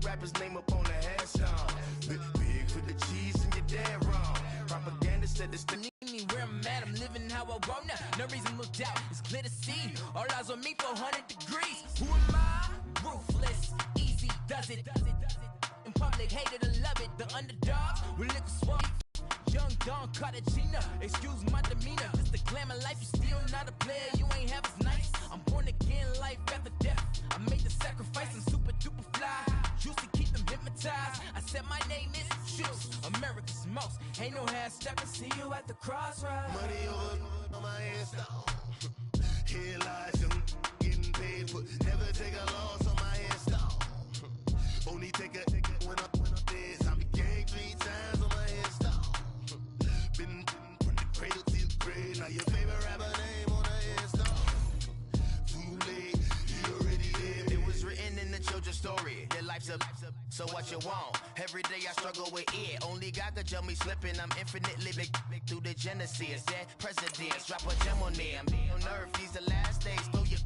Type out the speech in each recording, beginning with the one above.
rapper's name up on the headstone. Big for the cheese and you're dead wrong. Propaganda said this thing. Me where I'm at, I'm living how I want now. No reason to doubt, it's clear to see. All eyes on me, 400 degrees. Who am I? Ruthless, easy, does it. In public, hate it or love it. The underdogs with liquor swamp. Young Don Cartagena, excuse my demeanor. Just the glamour life, you still not a player. You ain't half as nice. I'm born again, life after death. I made the sacrifice, I'm super duper fly. Used to keep them hypnotized. I said my name is Juice, America's most. Ain't no half stepping. See you at the crossroads. Money over on my headstone. Here lies young, getting paid for. Never take a loss on my headstone. Only take a when I'm dead. I'm the gang 3 times on my headstone. Been from the cradle to the grave. Now your favorite rapper name on the headstone. Too late, you already dead. It was written in the children's story. Their life's up, so what you want? Every day I struggle with it. Only God could jump me slipping. I'm infinitely big through the genesis. Dead presidents, drop a gem on them. On earth, these the last days. Throw your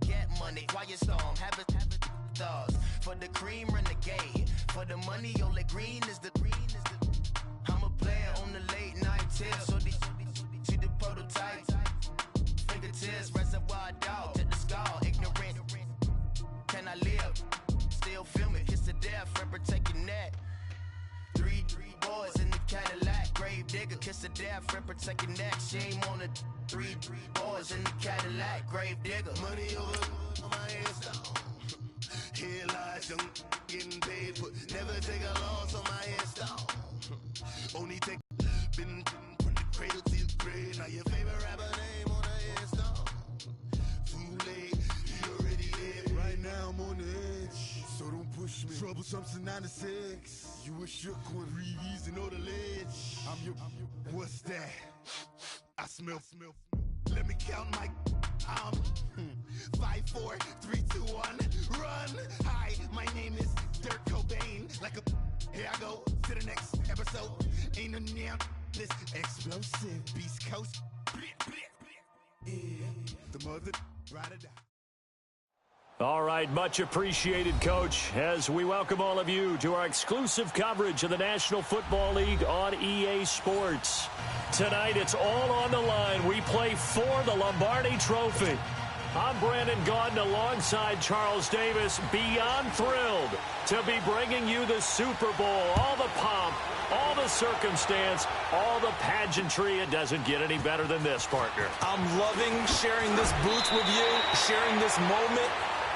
get money, quiet storm. Have it stars. For the cream, renegade. For the money, only green is the I'm a player on the late night tips. So these see the prototype. Fingertips, reservoir dog to the skull. Ignorant. Can I live? Still film it. Kiss to death, friend, protect your neck. Three boys in the Cadillac. Grave digger, kiss to death, friend, protect your neck. Shame on the three boys in the Cadillac. Grave digger. Money over on my headstone. Here lies young, getting paid for. Never take a loss on my headstone. Only take been from the cradle to the grave. Now your favorite rapper name on the headstone. Too late, you already dead. Right now I'm on the edge, so don't push me. Troublesome since 96. You a shook one, breathe and know the ledge. I'm your, what's that? I smell. Let me count my. 5, 4, 3, 2, 1, run. Hi, my name is Dirk Cobain. Like a, here I go to the next episode. Ain't no damn this explosive Beast Coast. The mother, ride or die. All right, much appreciated, Coach, as we welcome all of you to our exclusive coverage of the National Football League on EA Sports. Tonight, it's all on the line. We play for the Lombardi Trophy. I'm Brandon Gaudin alongside Charles Davis, beyond thrilled to be bringing you the Super Bowl. All the pomp, all the circumstance, all the pageantry. It doesn't get any better than this, partner. I'm loving sharing this booth with you, sharing this moment,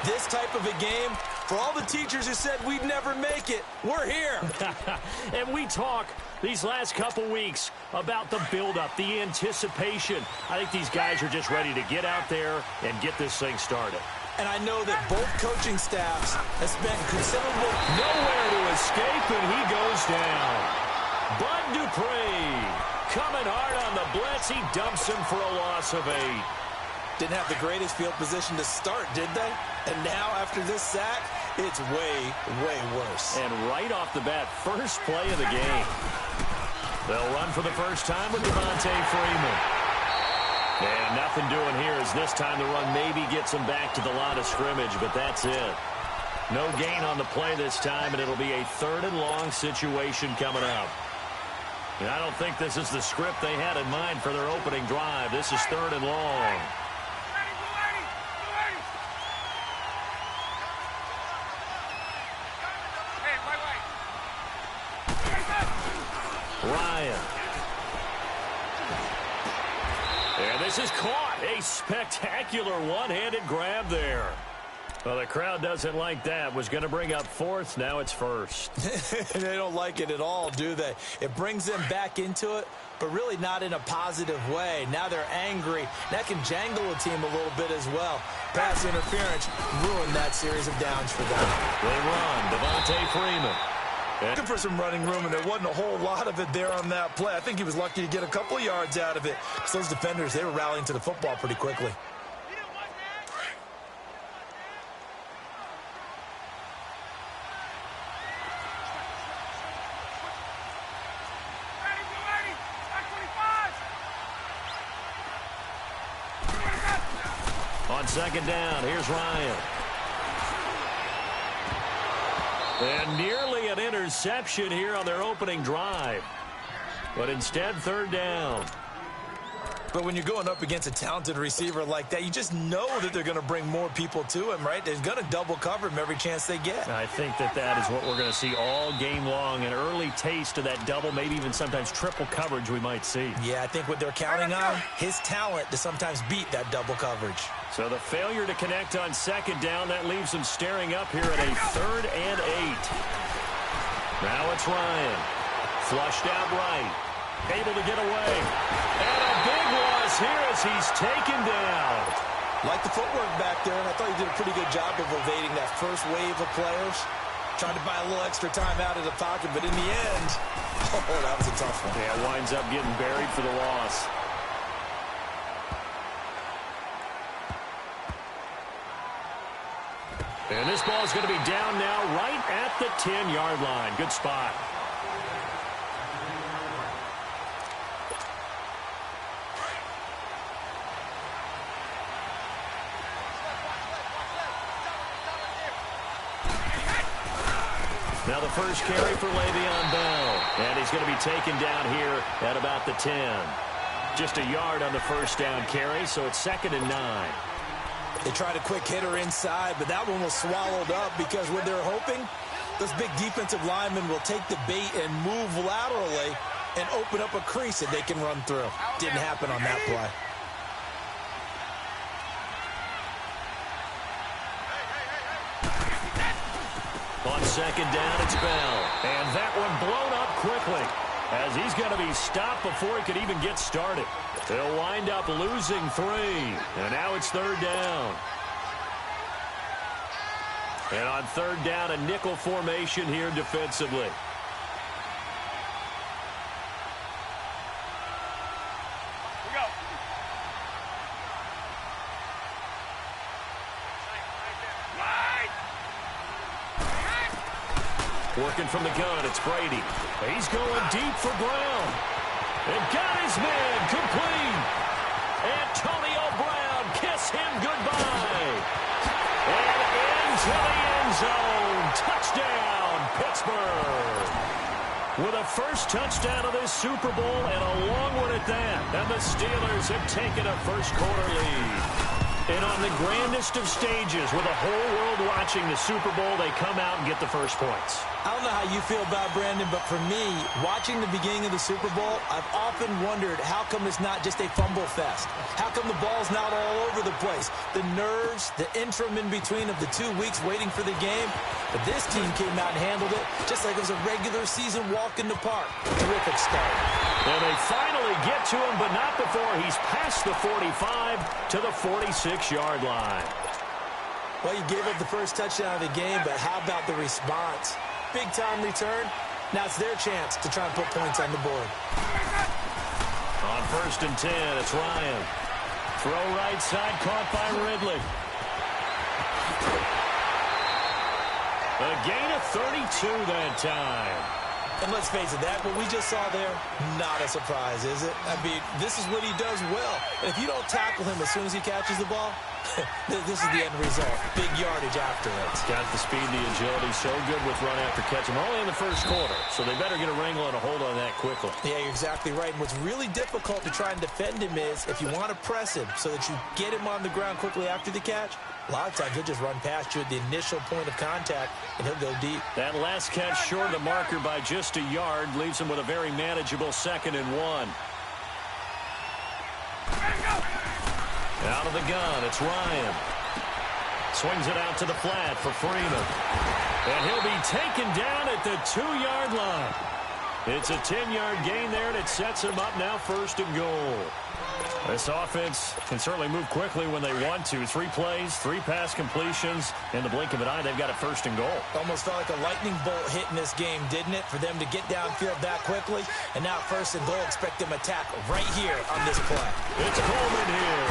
this type of a game. For all the teachers who said we'd never make it, we're here. And we talk these last couple weeks about the buildup, the anticipation. I think these guys are just ready to get out there and get this thing started. And I know that both coaching staffs have spent considerable... Nowhere to escape, and he goes down. Bud Dupree coming hard on the blitz. He dumps him for a loss of 8. Didn't have the greatest field position to start, did they? And now, after this sack, it's way, way worse. And right off the bat, first play of the game. They'll run for the first time with Devontae Freeman. And nothing doing here as this time the run maybe gets them back to the line of scrimmage, but that's it. No gain on the play this time, and it'll be a 3rd and long situation coming up. And I don't think this is the script they had in mind for their opening drive. This is 3rd and long. Ryan. And this is caught. A spectacular one-handed grab there. Well, the crowd doesn't like that. Was going to bring up 4th. Now it's 1st. They don't like it at all, do they? It brings them back into it, but really not in a positive way. Now they're angry. That can jangle a team a little bit as well. Pass interference ruined that series of downs for them. They run. Devontae Freeman. Looking for some running room, and there wasn't a whole lot of it there on that play. I think he was lucky to get a couple of yards out of it. So those defenders, they were rallying to the football pretty quickly. On 2nd down, here's Ryan. And nearly an interception here on their opening drive. But instead, third down. But when you're going up against a talented receiver like that, you just know that they're going to bring more people to him, right? They're going to double cover him every chance they get. I think that is what we're going to see all game long. An early taste of that double, maybe even sometimes triple coverage we might see. Yeah, I think what they're counting on, his talent to sometimes beat that double coverage. So the failure to connect on second down, that leaves them staring up here at a 3rd and 8. Now it's Ryan. Flushed out right. Able to get away. And a big loss here as he's taken down. Like the footwork back there, and I thought he did a pretty good job of evading that first wave of players. Trying to buy a little extra time out of the pocket, but in the end, oh, that was a tough one. Yeah, winds up getting buried for the loss. And this ball is going to be down now right at the 10-yard line. Good spot. Now the first carry for Le'Veon Bell. And he's going to be taken down here at about the 10. Just a yard on the first down carry, so it's 2nd and 9. They tried a quick hitter inside, but that one was swallowed up because what they're hoping, those big defensive linemen will take the bait and move laterally and open up a crease that they can run through. Didn't happen on that play. On second down, it's Bell. And that one blown up quickly as he's going to be stopped before he could even get started. They'll wind up losing 3. And now it's 3rd down. And on 3rd down, a nickel formation here defensively. Working from the gun, it's Brady. He's going deep for Brown. And got his man complete. Antonio Brown, kiss him goodbye. And into the end zone. Touchdown, Pittsburgh. With a first touchdown of this Super Bowl and a long one at that. And the Steelers have taken a first quarter lead. And on the grandest of stages, with the whole world watching the Super Bowl, they come out and get the first points. I don't know how you feel about Brandon, but for me, watching the beginning of the Super Bowl, I've often wondered how come it's not just a fumble fest? How come the ball's not all over the place? The nerves, the interim in between of the 2 weeks waiting for the game. But this team came out and handled it just like it was a regular season walk in the park. Terrific start. And they finally get to him, but not before he's past the 45 to the 46-yard line. Well, you gave up the first touchdown of the game, but how about the response? Big-time return. Now it's their chance to try and put points on the board. On 1st and 10, it's Ryan. Throw right side, caught by Ridley. A gain of 32 that time. And let's face it, that what we just saw there, not a surprise, is it? I mean, this is what he does well. And if you don't tackle him as soon as he catches the ball, this is the end result. Big yardage after it. Got the speed, the agility, so good with run after catch. We're only in the first quarter, so they better get a wrangle and a hold on that quickly. Yeah, you're exactly right. And what's really difficult to try and defend him is if you want to press him so that you get him on the ground quickly after the catch, a lot of times he'll just run past you at the initial point of contact, and he'll go deep. That last catch short of the marker by just a yard leaves him with a very manageable 2nd and 1. Out of the gun, it's Ryan. Swings it out to the flat for Freeman. And he'll be taken down at the 2-yard line. It's a 10-yard gain there, and it sets him up now 1st and goal. This offense can certainly move quickly when they want to. 3 plays, 3 pass completions. In the blink of an eye, they've got a 1st and goal. Almost felt like a lightning bolt hit in this game, didn't it? For them to get downfield that quickly. And now 1st and goal, expect them attack right here on this play. It's Coleman here.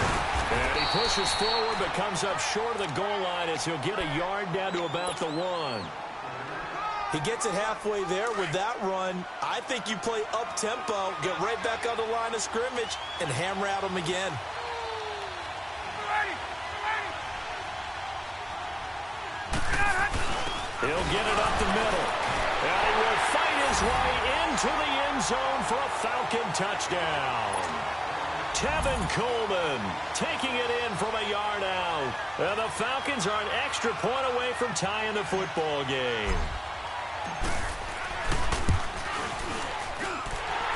And he pushes forward but comes up short of the goal line as he'll get a yard down to about the 1. He gets it halfway there with that run. I think you play up-tempo, get right back on the line of scrimmage, and hammer at him again. He'll get it up the middle. And he will fight his way into the end zone for a Falcon touchdown. Tevin Coleman taking it in from a yard out. And the Falcons are an extra point away from tying the football game.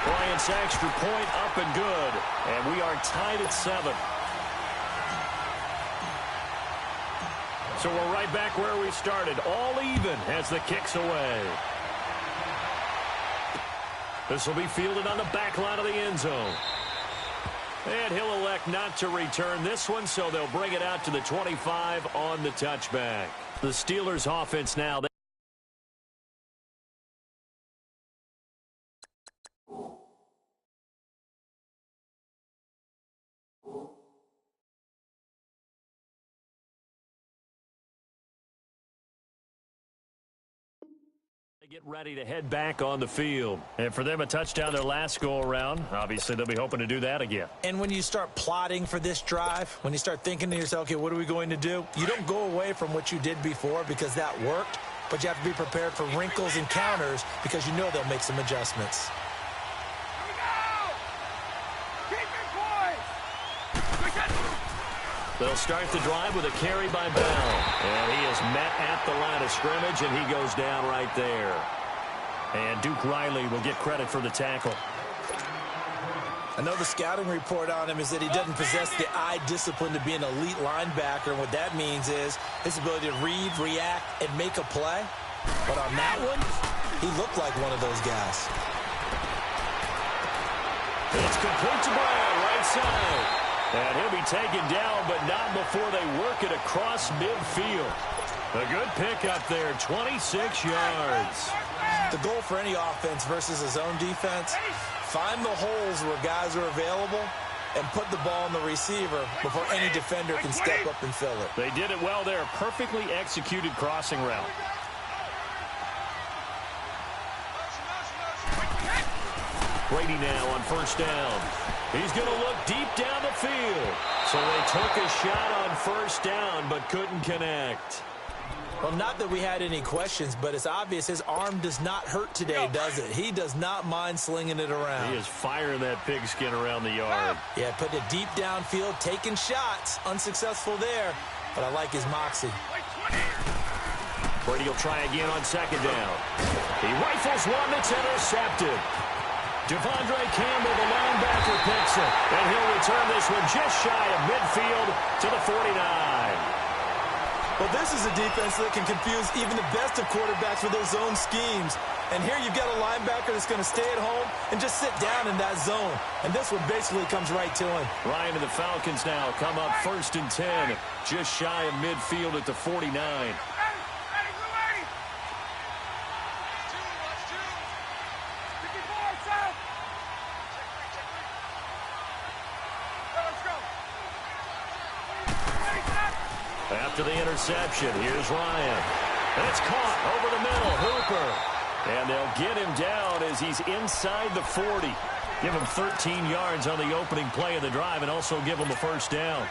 Bryant's extra point up and good. And we are tied at 7. So we're right back where we started. All even as the kick's away. This will be fielded on the back line of the end zone. And he'll elect not to return this one, so they'll bring it out to the 25 on the touchback. The Steelers offense now. Get ready to head back on the field. And for them, a touchdown their last go-around. Obviously, they'll be hoping to do that again. And when you start plotting for this drive, when you start thinking to yourself, okay, what are we going to do? You don't go away from what you did before because that worked, but you have to be prepared for wrinkles and counters because you know they'll make some adjustments. They'll start the drive with a carry by Bell. And he is met at the line of scrimmage, and he goes down right there. And Duke Riley will get credit for the tackle. I know the scouting report on him is that he doesn't possess the eye discipline to be an elite linebacker. And what that means is his ability to read, react, and make a play. But on that one, he looked like one of those guys. It's complete to Brown, right side. And he'll be taken down, but not before they work it across midfield. A good pick up there, 26 yards. The goal for any offense versus his own defense, find the holes where guys are available and put the ball on the receiver before any defender can step up and fill it. They did it well there. Perfectly executed crossing route. Brady now on first down. He's going to look deep down the field. So they took a shot on first down but couldn't connect. Well, not that we had any questions, but it's obvious his arm does not hurt today, does it? He does not mind slinging it around. He is firing that pigskin around the yard. Yeah, putting it deep downfield, taking shots. Unsuccessful there, but I like his moxie. Brady will try again on second down. He rifles one that's intercepted. Devondre Campbell, the linebacker, picks it. And he'll return this one just shy of midfield to the 49. Well, this is a defense that can confuse even the best of quarterbacks with their zone schemes. And here you've got a linebacker that's going to stay at home and just sit down in that zone. And this one basically comes right to him. Ryan and the Falcons now come up 1st and 10, just shy of midfield at the 49. After the interception, here's Ryan. And it's caught over the middle. Hooper. And they'll get him down as he's inside the 40. Give him 13 yards on the opening play of the drive and also give him a first down.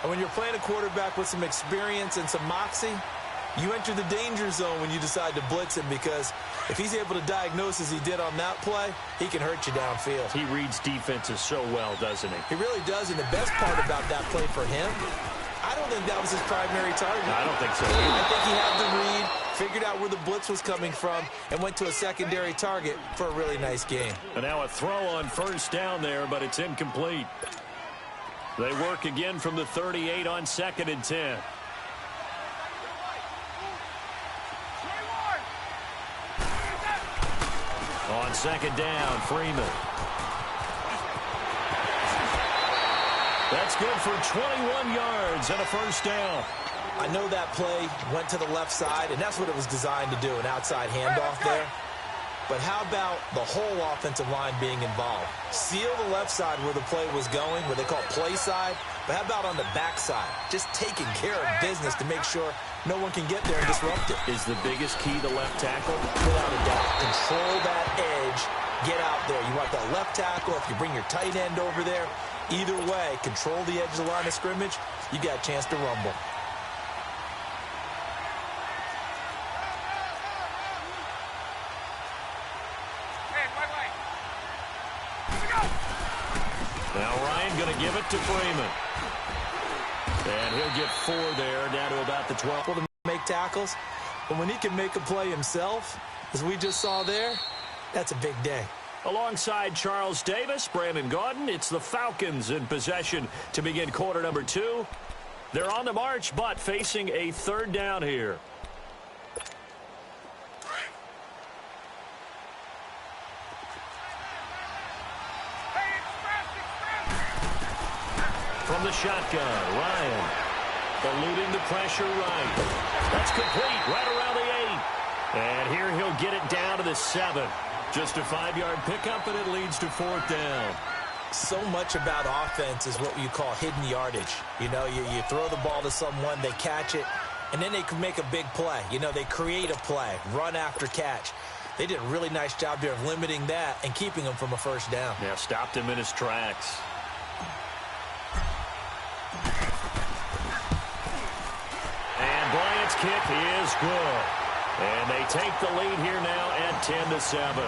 And when you're playing a quarterback with some experience and some moxie, you enter the danger zone when you decide to blitz him because if he's able to diagnose as he did on that play, he can hurt you downfield. He reads defenses so well, doesn't he? He really does, and the best part about that play for him, I don't think that was his primary target. I don't think so either. I think he had the read, figured out where the blitz was coming from, and went to a secondary target for a really nice game. And now a throw on first down there, but it's incomplete. They work again from the 38 on 2nd and 10. On 2nd down, Freeman. That's good for 21 yards and a first down. I know that play went to the left side, and that's what it was designed to do, an outside handoff there. But how about the whole offensive line being involved? Seal the left side where the play was going, what they call play side. But how about on the back side? Just taking care of business to make sure no one can get there and disrupt it. Is the biggest key the left tackle? Without a doubt. Control that edge. Get out there. You want that left tackle. If you bring your tight end over there, either way, control the edge of the line of scrimmage, you got a chance to rumble. Now Ryan going to give it to Freeman. And he'll get 4 there, down to about the 12. To make tackles, but when he can make a play himself, as we just saw there, that's a big day. Alongside Charles Davis, Brandon Gaudin, it's the Falcons in possession to begin quarter number 2. They're on the march, but facing a 3rd down here. From the shotgun, Ryan eluding the pressure right. That's complete right around the 8. And here he'll get it down to the 7. Just a 5-yard pickup, and it leads to 4th down. So much about offense is what you call hidden yardage. You know, you throw the ball to someone, they catch it, and then they can make a big play. You know, they create a play, run after catch. They did a really nice job there of limiting that and keeping him from a 1st down. Yeah, stopped him in his tracks. And Bryant's kick is good. And they take the lead here now at 10-7.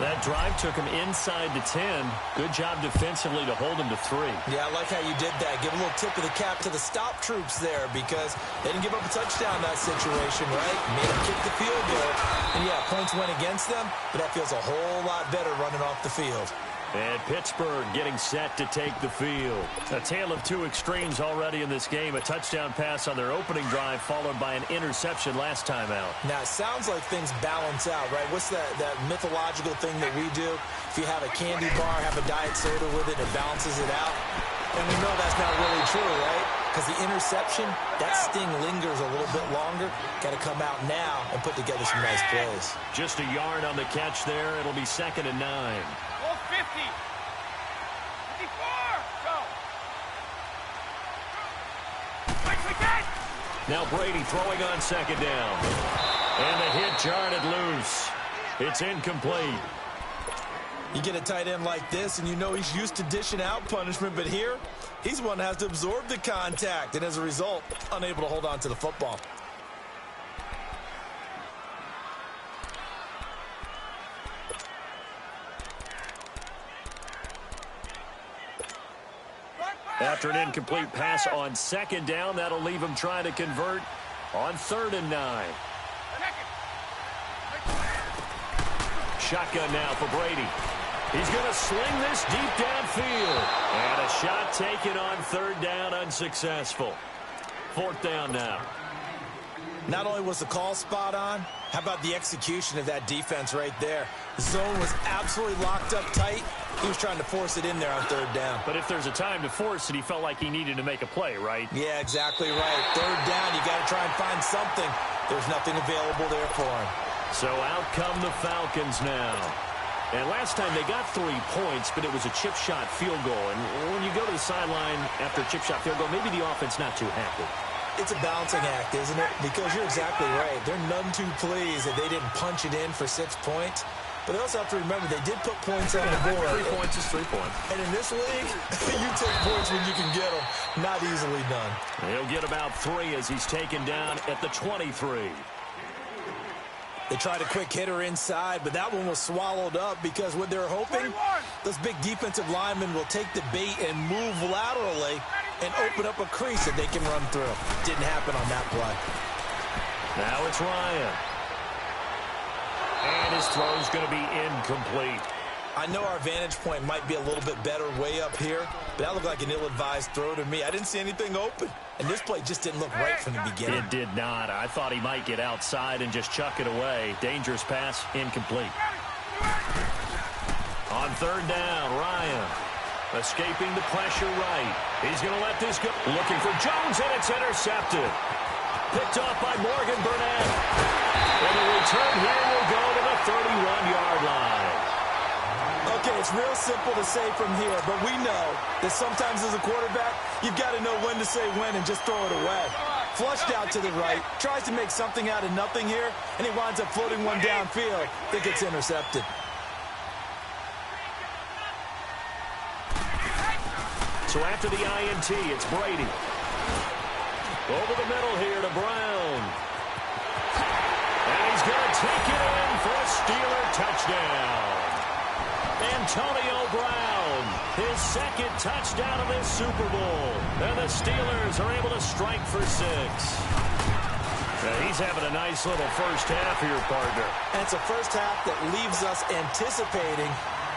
That drive took him inside the 10. Good job defensively to hold him to 3. Yeah, I like how you did that. Give a little tip of the cap to the stop troops there because they didn't give up a touchdown in that situation, right? Made them kick the field goal. And, yeah, points went against them, but that feels a whole lot better running off the field. And Pittsburgh getting set to take the field. A tale of 2 extremes already in this game. A touchdown pass on their opening drive followed by an interception last time out. Now, it sounds like things balance out, right? What's that mythological thing that we do? If you have a candy bar, have a diet soda with it, it balances it out. And we know that's not really true, right? Because the interception, that sting lingers a little bit longer. Got to come out now and put together some nice plays. Just a yard on the catch there. It'll be 2nd and 9. 50. 54. Go. Now Brady throwing on 2nd down. And the hit jarred it loose. It's incomplete. You get a tight end like this, and you know he's used to dishing out punishment, but here, he's one that has to absorb the contact, and as a result, unable to hold on to the football. After an incomplete pass on 2nd down, that'll leave him trying to convert on 3rd and 9. Shotgun now for Brady. He's going to sling this deep downfield. And a shot taken on 3rd down, unsuccessful. 4th down now. Not only was the call spot on, how about the execution of that defense right there? The zone was absolutely locked up tight. He was trying to force it in there on 3rd down. But if there's a time to force it, he felt like he needed to make a play, right? Yeah, exactly right. 3rd down, you got to try and find something. There's nothing available there for him. So out come the Falcons now. And last time they got 3 points, but it was a chip shot field goal. And when you go to the sideline after a chip shot field goal, maybe the offense not too happy. It's a balancing act, isn't it? Because you're exactly right. They're none too pleased that they didn't punch it in for 6 points. But they also have to remember they did put points on the board. 3 points is 3 points. And in this league, you take points when you can get them. Not easily done. He'll get about 3 as he's taken down at the 23. They tried a quick hitter inside, but that one was swallowed up because what they're hoping, those big defensive linemen will take the bait and move laterally and open up a crease that they can run through. Didn't happen on that play. Now it's Ryan. And his throw's going to be incomplete. I know our vantage point might be a little bit better way up here, but that looked like an ill-advised throw to me. I didn't see anything open, and this play just didn't look right from the beginning. It did not. I thought he might get outside and just chuck it away. Dangerous pass, incomplete. On 3rd down, Ryan escaping the pressure right. He's going to let this go. Looking for Jones, and it's intercepted. Picked off by Morgan Burnett. And the return here will go to the 31-yard line. Okay, it's real simple to say from here, but we know that sometimes as a quarterback, you've got to know when to say when and just throw it away. Flushed out to the right, tries to make something out of nothing here, and he winds up floating one downfield that gets intercepted. So after the INT, it's Brady. Over the middle here to Brown. And he's going to take it in for a Steeler touchdown. Antonio Brown, his second touchdown of this Super Bowl. And the Steelers are able to strike for 6. He's having a nice little first half here, partner. And it's a first half that leaves us anticipating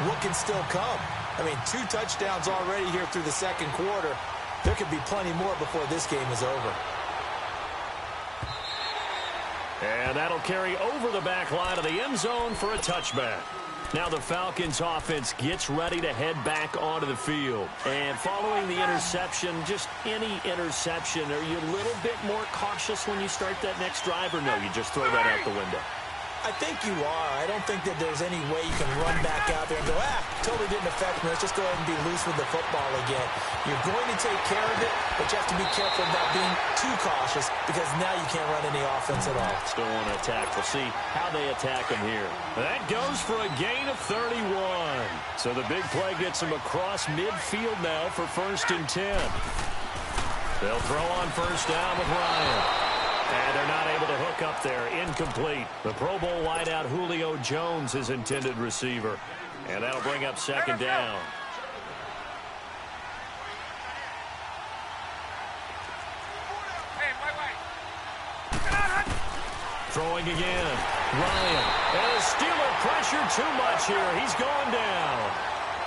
what can still come. I mean, 2 touchdowns already here through the second quarter. There could be plenty more before this game is over. And that'll carry over the back line of the end zone for a touchback. Now the Falcons offense gets ready to head back onto the field. And following the interception, just any interception, are you a little bit more cautious when you start that next drive, or no, you just throw that out the window? I think you are. I don't think that there's any way you can run back out there and go, totally didn't affect me. Let's just go ahead and be loose with the football again. You're going to take care of it, but you have to be careful about being too cautious because now you can't run any offense at all. Still want to attack. We'll see how they attack him here. That goes for a gain of 31. So the big play gets him across midfield now for 1st and 10. They'll throw on first down with Ryan. And they're not able to hook up there. Incomplete. The Pro Bowl wideout Julio Jones is intended receiver. And that'll bring up 2nd down. Throwing again. Ryan. And the Steeler pressure too much here. He's going down.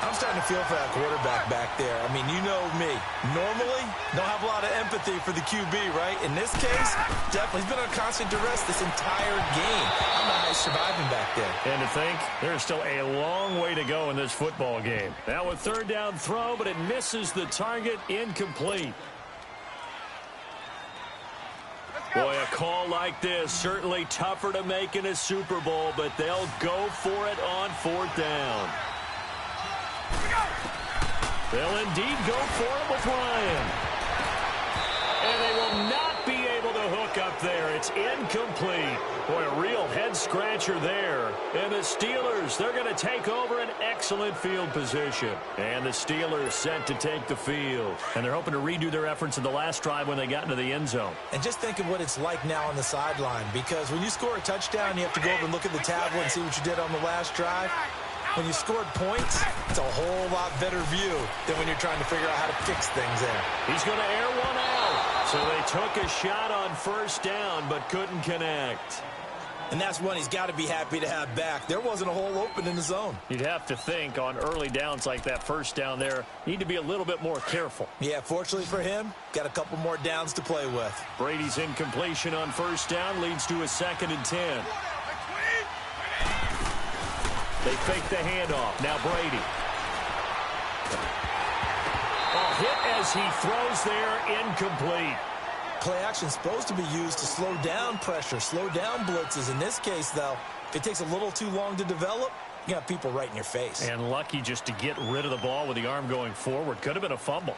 I'm starting to feel for that quarterback back there. I mean, you know me. Normally, don't have a lot of empathy for the QB, right? In this case, definitely. He's been on constant duress this entire game. I don't know how he's surviving back there. And to think, there's still a long way to go in this football game. Now with 3rd down throw, but it misses the target. Incomplete. Boy, a call like this, certainly tougher to make in a Super Bowl, but they'll go for it on 4th down. They'll indeed go for it with Ryan. And they will not be able to hook up there. It's incomplete. Boy, a real head-scratcher there. And the Steelers, they're going to take over an excellent field position. And the Steelers set to take the field. And they're hoping to redo their efforts in the last drive when they got into the end zone. And just think of what it's like now on the sideline. Because when you score a touchdown, you have to go over and look at the tablet and see what you did on the last drive. When you scored points, it's a whole lot better view than when you're trying to figure out how to fix things there. He's going to air one out. So they took a shot on 1st down, but couldn't connect. And that's one he's got to be happy to have back. There wasn't a hole open in the zone. You'd have to think on early downs like that 1st down there, need to be a little bit more careful. Yeah, fortunately for him, got a couple more downs to play with. Brady's incompletion on 1st down leads to a 2nd and 10. They fake the handoff. Now Brady. A hit as he throws there, incomplete. Play action supposed to be used to slow down pressure, slow down blitzes. In this case, though, if it takes a little too long to develop, you got people right in your face. And lucky just to get rid of the ball with the arm going forward. Could have been a fumble.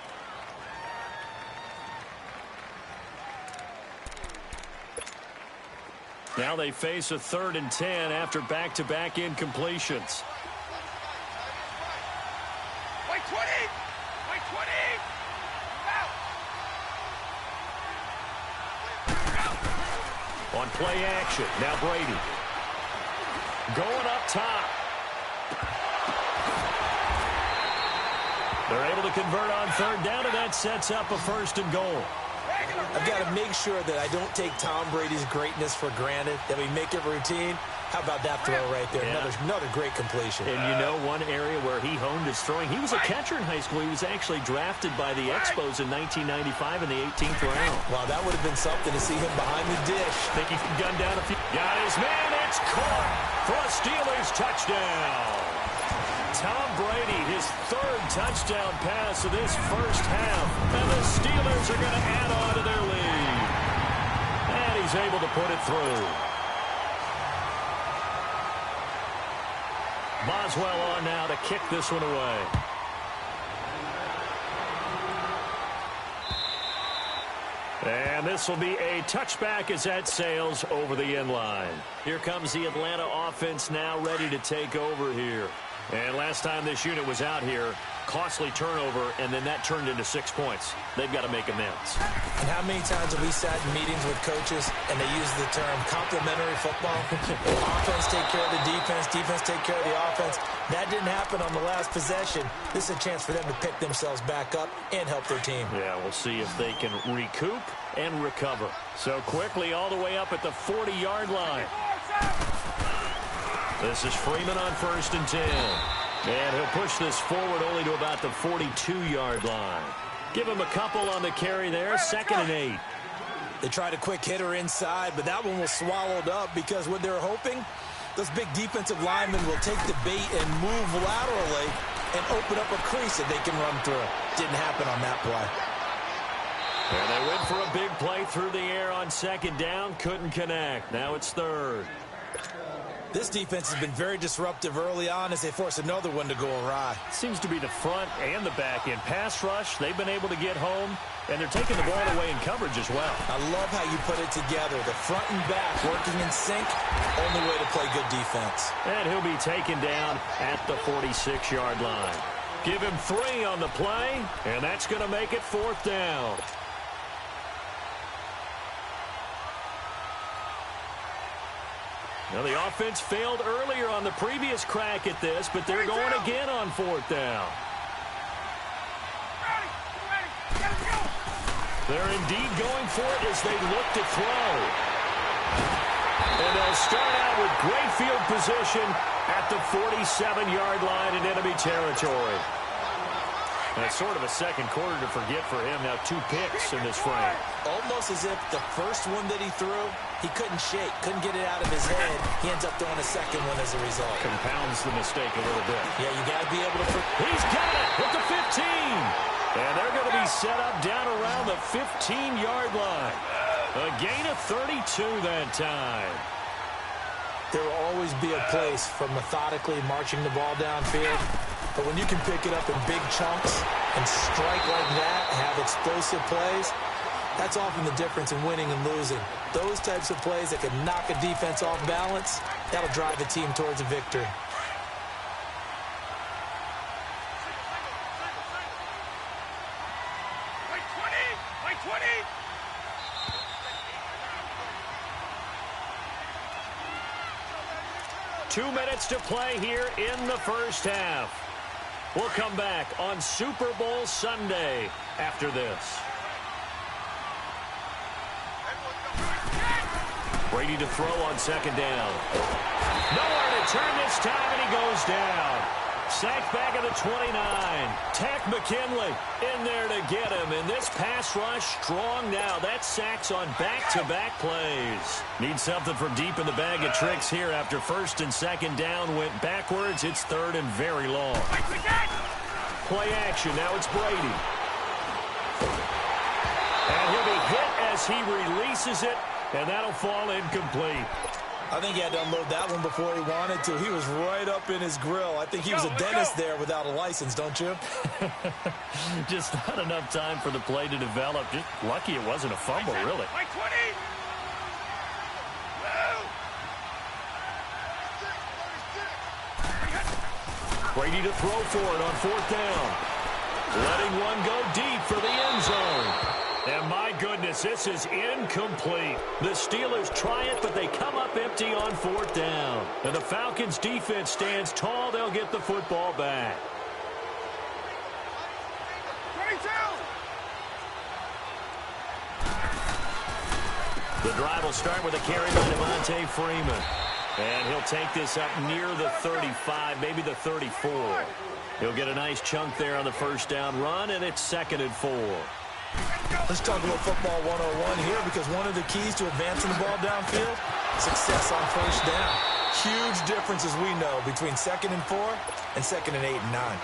Now they face a 3rd and 10 after back-to-back incompletions. Wait, 20! Wait, 20! Out! On play action, now Brady. Going up top. They're able to convert on 3rd down, and that sets up a 1st and goal. I've got to make sure that I don't take Tom Brady's greatness for granted, that we make it routine. How about that throw right there? Yeah. Another great completion. And you know one area where he honed his throwing, he was a catcher in high school. He was actually drafted by the Expos in 1995 in the 18th round. Wow, that would have been something to see him behind the dish. Think he can gun down a few. Got his man. It's caught for a Steelers touchdown. Tom Brady, his 3rd touchdown pass of this 1st half. And the Steelers are going to add on to their lead. And he's able to put it through. Boswell on now to kick this one away. And this will be a touchback as that sails over the end line. Here comes the Atlanta offense now ready to take over here. And last time this unit was out here, costly turnover, and then that turned into 6 points. They've got to make amends. And how many times have we sat in meetings with coaches and they use the term complementary football? Offense take care of the defense, defense take care of the offense. That didn't happen on the last possession. This is a chance for them to pick themselves back up and help their team. Yeah, we'll see if they can recoup and recover. So quickly all the way up at the 40-yard line. This is Freeman on 1st and 10. And he'll push this forward only to about the 42-yard line. Give him a couple on the carry there, 2nd and 8. They tried a quick hitter inside, but that one was swallowed up because what they're hoping, those big defensive linemen will take the bait and move laterally and open up a crease that they can run through. Didn't happen on that play. And they went for a big play through the air on 2nd down. Couldn't connect. Now it's 3rd. This defense has been very disruptive early on as they force another one to go awry. Seems to be the front and the back end. Pass rush, they've been able to get home, and they're taking the ball away in coverage as well. I love how you put it together. The front and back working in sync, only way to play good defense. And he'll be taken down at the 46-yard line. Give him 3 on the play, and that's going to make it 4th down. Now, the offense failed earlier on the previous crack at this, but they're going again on 4th down. They're indeed going for it as they look to throw. And they'll start out with great field position at the 47-yard line in enemy territory. And it's sort of a second quarter to forget for him. Now 2 picks in this frame. Almost as if the first one that he threw, he couldn't shake, couldn't get it out of his head. He ends up throwing a second one as a result. Compounds the mistake a little bit. Yeah, you got to be able to... He's got it at the 15. And they're going to be set up down around the 15-yard line. A gain of 32 that time. There will always be a place for methodically marching the ball downfield. But when you can pick it up in big chunks and strike like that, have explosive plays, that's often the difference in winning and losing. Those types of plays that can knock a defense off balance, that'll drive a team towards a victory. Like 20! 2 minutes to play here in the first half. We'll come back on Super Bowl Sunday after this. Brady to throw on 2nd down. Nowhere to turn this time, and he goes down. Sacked back at the 29. Tack McKinley in there to get him. And this pass rush strong now. That's sacks on back-to-back plays. Need something from deep in the bag of tricks here after 1st and 2nd down went backwards. It's 3rd and very long. Play action. Now it's Brady. And he'll be hit as he releases it. And that'll fall incomplete. I think he had to unload that one before he wanted to. He was right up in his grill. I think he was a dentist there without a license, don't you? Just not enough time for the play to develop. Just lucky it wasn't a fumble, really. Like 20! Brady to throw for it on 4th down. Letting one go deep for the end zone. And my goodness, this is incomplete. The Steelers try it, but they come up empty on 4th down. And the Falcons' defense stands tall. They'll get the football back. 22! The drive will start with a carry by Devontae Freeman. And he'll take this up near the 35, maybe the 34. He'll get a nice chunk there on the 1st down run, and it's 2nd and 4. Let's talk about football 101 here, because one of the keys to advancing the ball downfield, success on 1st down. Huge difference, as we know, between 2nd and 4 and 2nd and 8 and 9.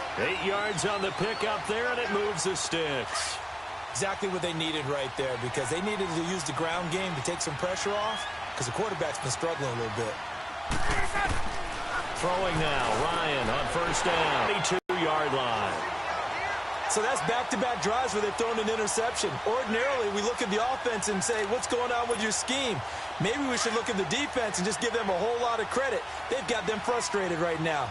8 yards on the pickup there, and it moves the sticks. Exactly what they needed right there, because they needed to use the ground game to take some pressure off, because the quarterback's been struggling a little bit. Throwing now, Ryan on 1st down, 22-yard line. So that's back-to-back drives where they've thrown an interception. Ordinarily, we look at the offense and say, what's going on with your scheme? Maybe we should look at the defense and just give them a whole lot of credit. They've got them frustrated right now.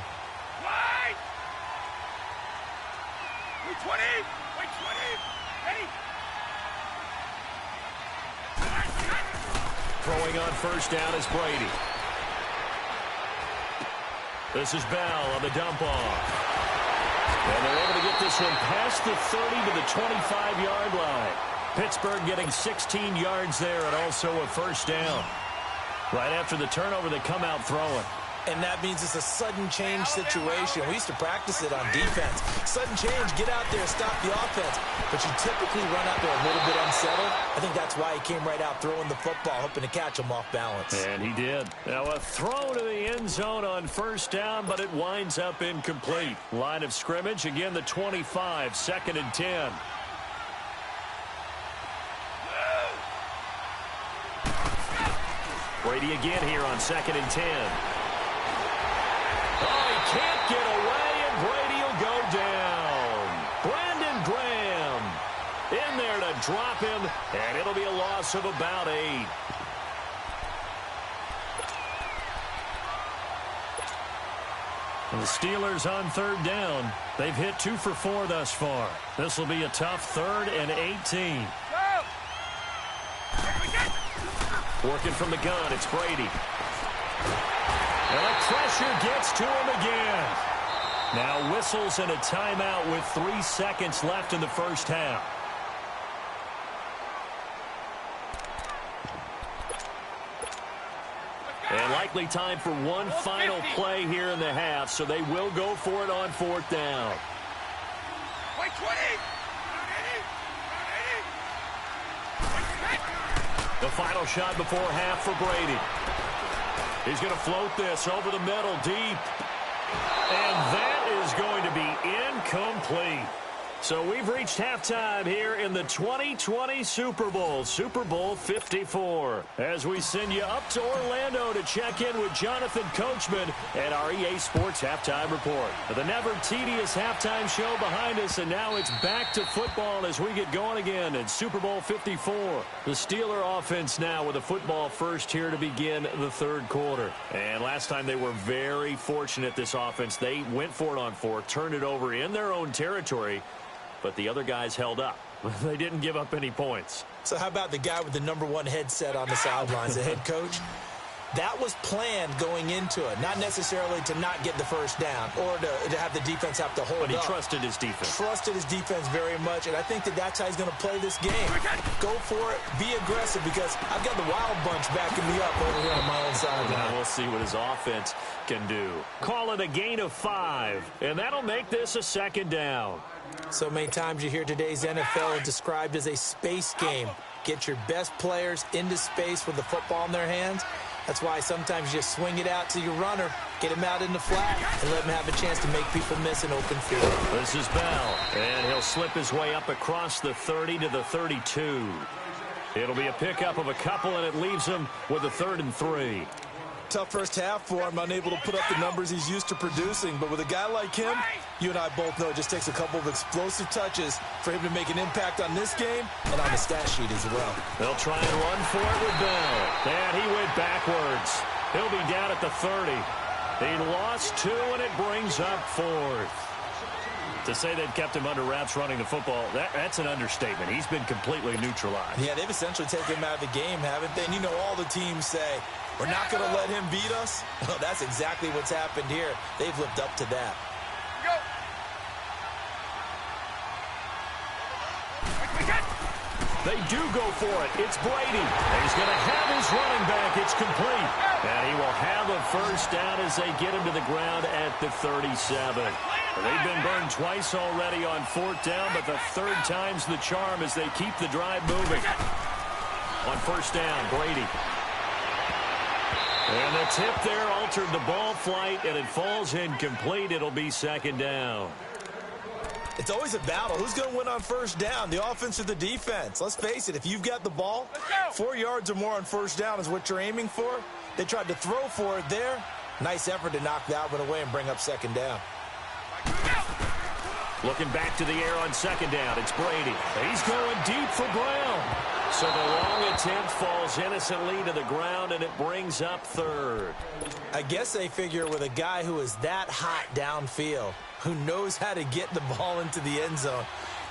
Wait 20. Wait 20. Ready. Throwing on first down is Brady. This is Bell on the dump off. And they're able to get this one past the 30 to the 25-yard line. Pittsburgh getting 16 yards there and also a first down. Right after the turnover, they come out throwing. And that means it's a sudden change situation. We used to practice it on defense. Sudden change, get out there, stop the offense. But you typically run out there a little bit unsettled. I think that's why he came right out throwing the football, hoping to catch him off balance. And he did. Now a throw to the end zone on first down, but it winds up incomplete. Line of scrimmage, again the 25, 2nd and 10. Brady again here on 2nd and 10. Oh, he can't get away, and Brady will go down. Brandon Graham in there to drop him, and it'll be a loss of about 8. The Steelers on 3rd down. They've hit 2 for 4 thus far. This will be a tough 3rd and 18. Working from the gun, it's Brady. And the pressure gets to him again. Now whistles and a timeout with 3 seconds left in the first half. And likely time for one final play here in the half, so they will go for it on 4th down. Wait 20. The final shot before half for Brady. He's going to float this over the middle deep. And that is going to be incomplete. So we've reached halftime here in the 2020 Super Bowl, Super Bowl 54. As we send you up to Orlando to check in with Jonathan Coachman at our EA Sports Halftime Report. The never-tedious halftime show behind us, and now it's back to football as we get going again in Super Bowl 54. The Steeler offense now with a football first here to begin the 3rd quarter. And last time they were very fortunate, this offense. They went for it on 4, turned it over in their own territory, but the other guys held up. They didn't give up any points. So how about the guy with the #1 headset on the sidelines, the head coach? That was planned going into it, not necessarily to not get the first down or to have the defense have to hold up. But he trusted his defense. Trusted his defense very much, and I think that's how he's going to play this game. Go for it, be aggressive, because I've got the wild bunch backing me up over here on my own side. Now we'll see what his offense can do. Call it a gain of 5, and that'll make this a 2nd down. So many times you hear today's NFL described as a space game. Get your best players into space with the football in their hands. That's why sometimes you just swing it out to your runner, get him out in the flat, and let him have a chance to make people miss an open field. This is Bell, and he'll slip his way up across the 30 to the 32. It'll be a pickup of a couple, and it leaves him with a 3rd and 3. Tough first half for him, unable to put up the numbers he's used to producing. But with a guy like him, you and I both know it just takes a couple of explosive touches for him to make an impact on this game and on the stat sheet as well. They'll try and run for it with Bell. And he went backwards. He'll be down at the 30. He lost 2, and it brings up 4th. To say they've kept him under wraps running the football, that's an understatement. He's been completely neutralized. Yeah, they've essentially taken him out of the game, haven't they? And you know all the teams say, we're not going to let him beat us. Well, that's exactly what's happened here. They've lived up to that. Go. They do go for it. It's Brady. And he's going to have his running back. It's complete. And he will have a first down as they get him to the ground at the 37. They've been burned twice already on 4th down, but the 3rd time's the charm as they keep the drive moving. On first down, Brady. And the tip there altered the ball flight, and it falls incomplete. It'll be 2nd down. It's always a battle. Who's going to win on first down, the offense or the defense? Let's face it, if you've got the ball, 4 yards or more on first down is what you're aiming for. They tried to throw for it there. Nice effort to knock that one away and bring up 2nd down. Looking back to the air on 2nd down, it's Brady. He's going deep for Brown. So the long attempt falls innocently to the ground, and it brings up 3rd. I guess they figure with a guy who is that hot downfield, who knows how to get the ball into the end zone.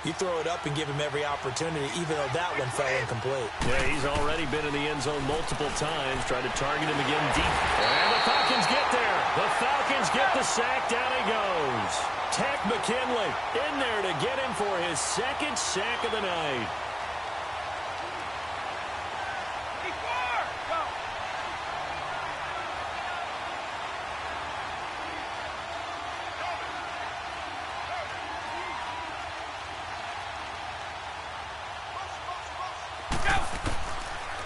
You throw it up and give him every opportunity, even though that one fell incomplete. Yeah, he's already been in the end zone multiple times. Tried to target him again deep. And the Falcons get there. The Falcons get the sack. Down he goes. Tech McKinley in there to get him for his second sack of the night.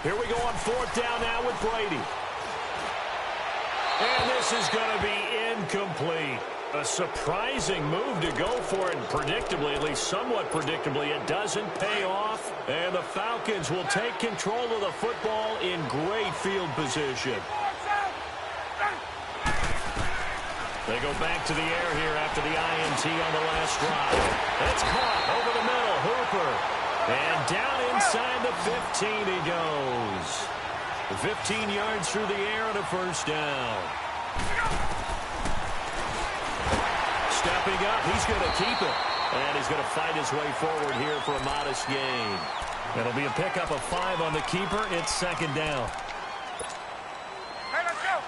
Here we go on fourth down now with Brady. And this is going to be incomplete. A surprising move to go for it. Predictably, at least somewhat predictably, it doesn't pay off. And the Falcons will take control of the football in great field position. They go back to the air here after the INT on the last drive. It's caught over the middle. Hooper. And down inside the 15 he goes. 15 yards through the air and a first down. Stepping up, he's going to keep it. And he's going to fight his way forward here for a modest gain. It'll be a pickup of 5 on the keeper. It's second down. Hey, let's go.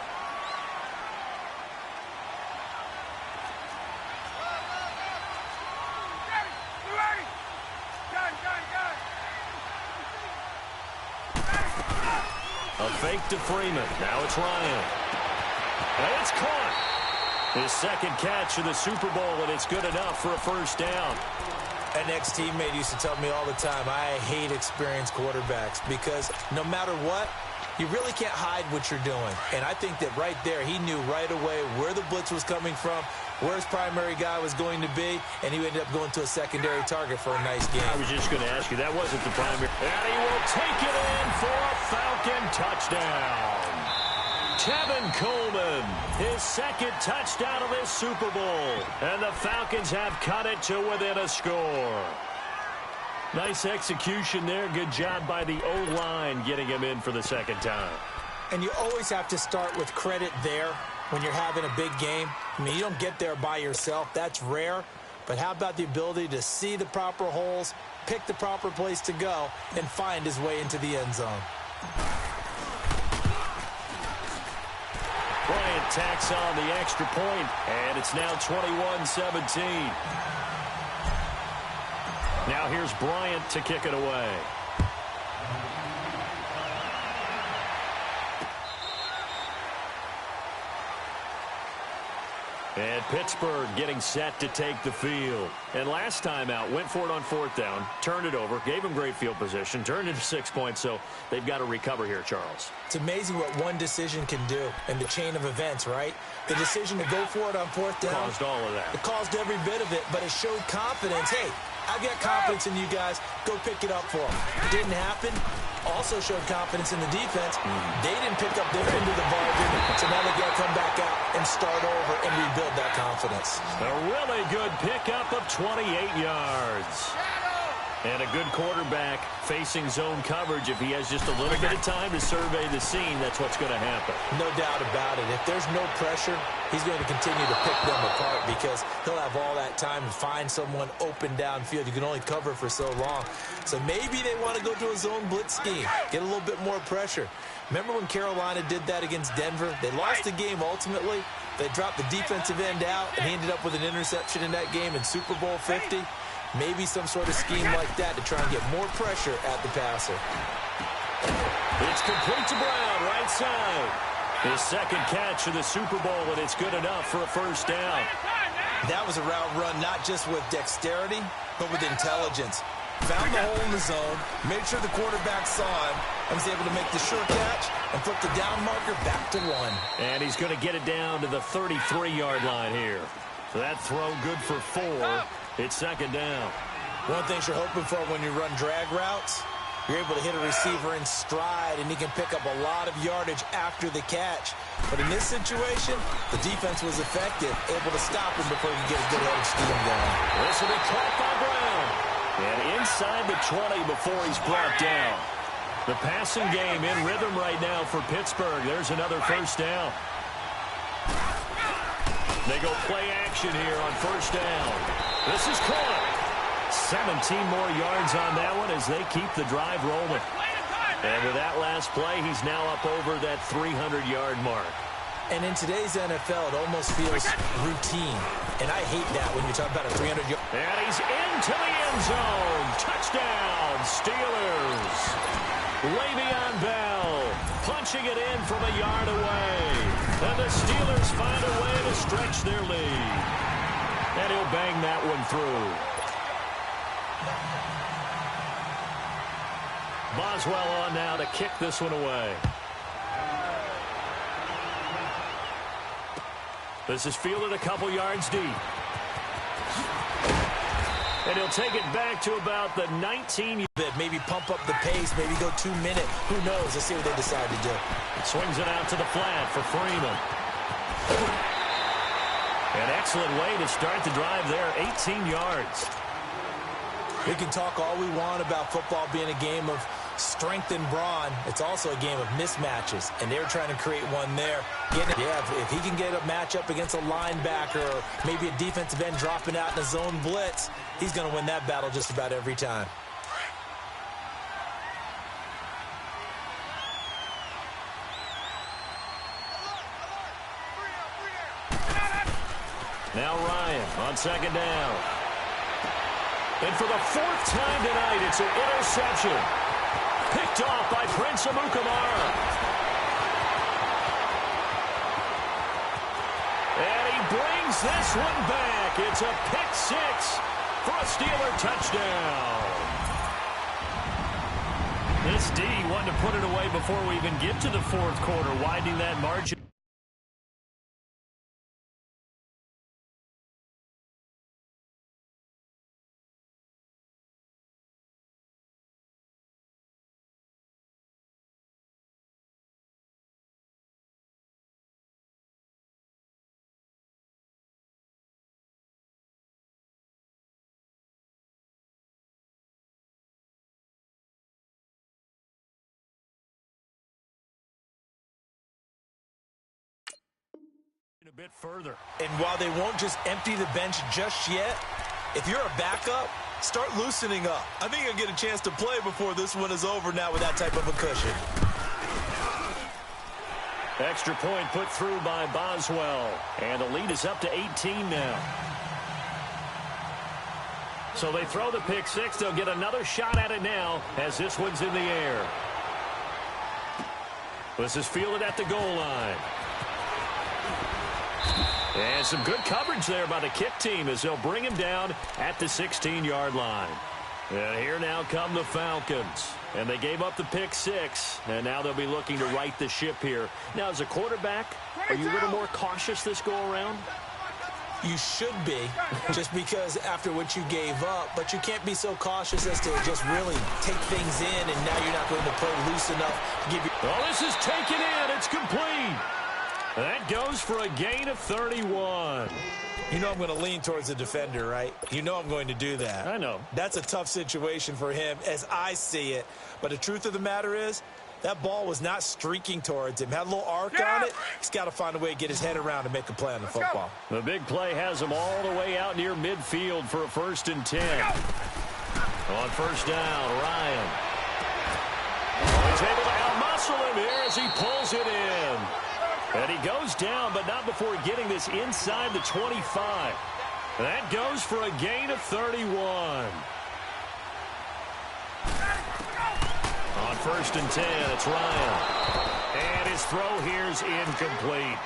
A fake to Freeman. Now it's Ryan. And it's caught. His second catch of the Super Bowl, and it's good enough for a first down. An ex-teammate used to tell me all the time, I hate experienced quarterbacks because no matter what, you really can't hide what you're doing. And I think that right there, he knew right away where the blitz was coming from, where his primary guy was going to be, and he ended up going to a secondary target for a nice game. I was just going to ask you, that wasn't the primary. And he will take it in for a Falcon touchdown. Tevin Coleman, his second touchdown of this Super Bowl. And the Falcons have cut it to within a score. Nice execution there. Good job by the O-line getting him in for the second time. And you always have to start with credit there when you're having a big game. I mean, you don't get there by yourself. That's rare. But how about the ability to see the proper holes, pick the proper place to go, and find his way into the end zone? Bryant tacks on the extra point, and it's now 21-17. Now here's Bryant to kick it away. And Pittsburgh getting set to take the field. And last time out, went for it on fourth down, turned it over, gave them great field position, turned it to 6 points, so they've got to recover here, Charles. It's amazing what one decision can do in the chain of events, right? The decision to go for it on fourth down. Caused all of that. It caused every bit of it, but it showed confidence. Hey, I've got confidence in you guys. Go pick it up for them. Didn't happen. Also showed confidence in the defense. They didn't pick up their end of the bargain, so now they got to come back out and start over and rebuild that confidence. A really good pickup of 28 yards. And a good quarterback facing zone coverage. If he has just a little bit of time to survey the scene, that's what's going to happen. No doubt about it. If there's no pressure, he's going to continue to pick them apart because he'll have all that time to find someone open downfield. You can only cover for so long. So maybe they want to go to a zone blitz scheme, get a little bit more pressure. Remember when Carolina did that against Denver? They lost the game ultimately. They dropped the defensive end out, and he ended up with an interception in that game in Super Bowl 50. Maybe some sort of scheme like that to try and get more pressure at the passer. It's complete to Brown, right side. His second catch of the Super Bowl, and it's good enough for a first down. That was a route run not just with dexterity, but with intelligence. Found the hole in the zone, made sure the quarterback saw him, and was able to make the sure catch and flip the down marker back to 1. And he's going to get it down to the 33-yard line here. So that throw good for 4. It's second down. One thing you're hoping for when you run drag routes, you're able to hit a receiver in stride, and he can pick up a lot of yardage after the catch. But in this situation, the defense was effective, able to stop him before he could get a good-headed steam going. This will be caught by Brown. And inside the 20 before he's brought down. The passing game in rhythm right now for Pittsburgh. There's another first down. They go play action here on first down. This is caught. 17 more yards on that one as they keep the drive rolling. And with that last play, he's now up over that 300-yard mark. And in today's NFL, it almost feels routine. And I hate that when you talk about a 300-yard. And he's into the end zone. Touchdown, Steelers. Le'Veon Bell punching it in from a yard away. And the Steelers find a way to stretch their lead. And he'll bang that one through. Boswell on now to kick this one away. This is fielded a couple yards deep. And he'll take it back to about the 19. Maybe pump up the pace, maybe go 2 minutes. Who knows? Let's see what they decide to do. Swings it out to the flat for Freeman. An excellent way to start the drive there, 18 yards. We can talk all we want about football being a game of strength and brawn. It's also a game of mismatches, and they're trying to create one there. If he can get a matchup against a linebacker or maybe a defensive end dropping out in a zone blitz, he's going to win that battle just about every time. Now Ryan on second down. And for the fourth time tonight, it's an interception. Picked off by Prince Amukamara. And he brings this one back. It's a pick six for a Steeler touchdown. This D wanted to put it away before we even get to the fourth quarter, widening that margin. A bit further. And while they won't just empty the bench just yet, if you're a backup, start loosening up. I think you'll get a chance to play before this one is over now with that type of a cushion. Extra point put through by Boswell. And the lead is up to 18 now. So they throw the pick six. They'll get another shot at it now as this one's in the air. This is fielded at the goal line. And some good coverage there by the kick team as they'll bring him down at the 16-yard line. And here now come the Falcons. And they gave up the pick six, and now they'll be looking to right the ship here. Now, as a quarterback, are you a little more cautious this go-around? You should be, just because after what you gave up, but you can't be so cautious as to just really take things in, and now you're not going to play loose enough to give you... Oh, this is taken in. It's complete. That goes for a gain of 31. You know I'm going to lean towards the defender, right? You know I'm going to do that. I know. That's a tough situation for him as I see it. But the truth of the matter is, that ball was not streaking towards him. Had a little arc on it. He's got to find a way to get his head around and make a play on the football. The big play has him all the way out near midfield for a 1st and 10. On first down, Ryan. Oh, he's able to outmuscle him here as he pulls it in. And he goes down, but not before getting this inside the 25. That goes for a gain of 31. On 1st and 10, it's Ryan. And his throw here's incomplete.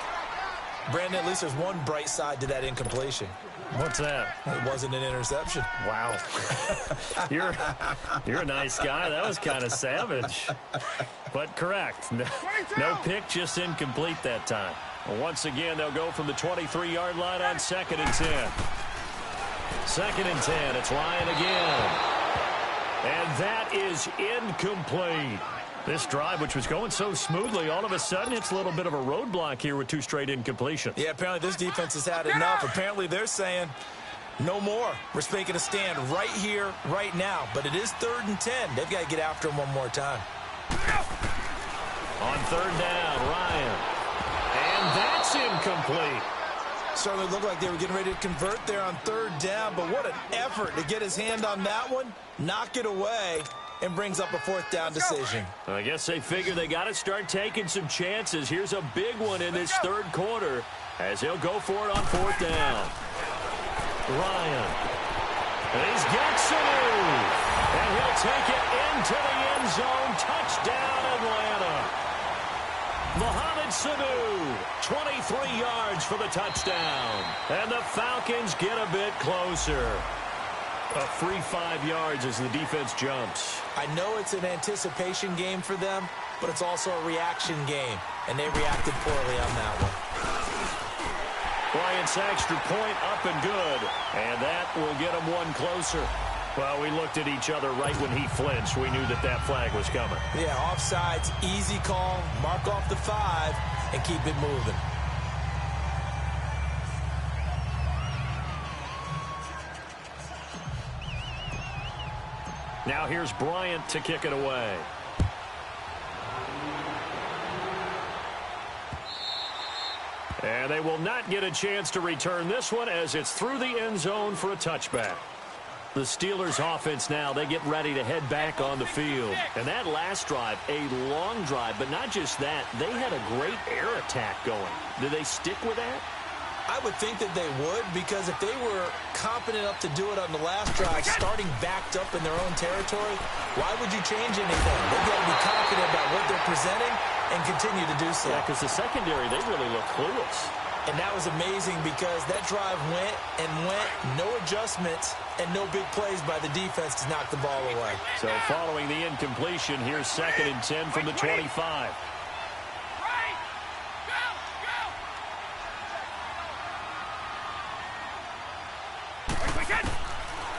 Brandon, at least there's one bright side to that incompletion. What's that? It wasn't an interception. Wow. You're a nice guy. That was kind of savage. But correct. No pick, just incomplete that time. Well, once again, they'll go from the 23-yard line on 2nd and 10. 2nd and 10. It's Ryan again. And that is incomplete. This drive, which was going so smoothly, all of a sudden it's a little bit of a roadblock here with 2 straight incompletions. Yeah, apparently this defense has had enough. Apparently they're saying no more. We're making a stand right here, right now. But it is 3rd and 10. They've got to get after him one more time. On 3rd down, Ryan. And that's incomplete. Certainly looked like they were getting ready to convert there on third down, but what an effort to get his hand on that one, knock it away, and brings up a fourth down decision. I guess they figure they got to start taking some chances. Here's a big one in this third quarter as he'll go for it on fourth down. Ryan. And he's got Sanu. And he'll take it into the end zone. Touchdown, Atlanta. Mohamed Sanu, 23 yards for the touchdown. And the Falcons get a bit closer. A free 5 yards as the defense jumps. I know it's an anticipation game for them, but it's also a reaction game, and they reacted poorly on that one. Bryant's extra point up and good, and that will get him one closer. Well, we looked at each other right when he flinched. We knew that that flag was coming. Yeah, offsides, easy call, mark off the 5, and keep it moving. Now here's Bryant to kick it away. And they will not get a chance to return this one as it's through the end zone for a touchback. The Steelers offense now, they get ready to head back on the field. And that last drive, a long drive, but not just that, they had a great air attack going. Do they stick with that? I would think that they would, because if they were confident enough to do it on the last drive, starting backed up in their own territory, why would you change anything? They've got to be confident about what they're presenting and continue to do so. Yeah, because the secondary, they really look clueless. And that was amazing because that drive went and went, no adjustments, and no big plays by the defense to knock the ball away. So following the incompletion, here's 2nd and 10 from the 25.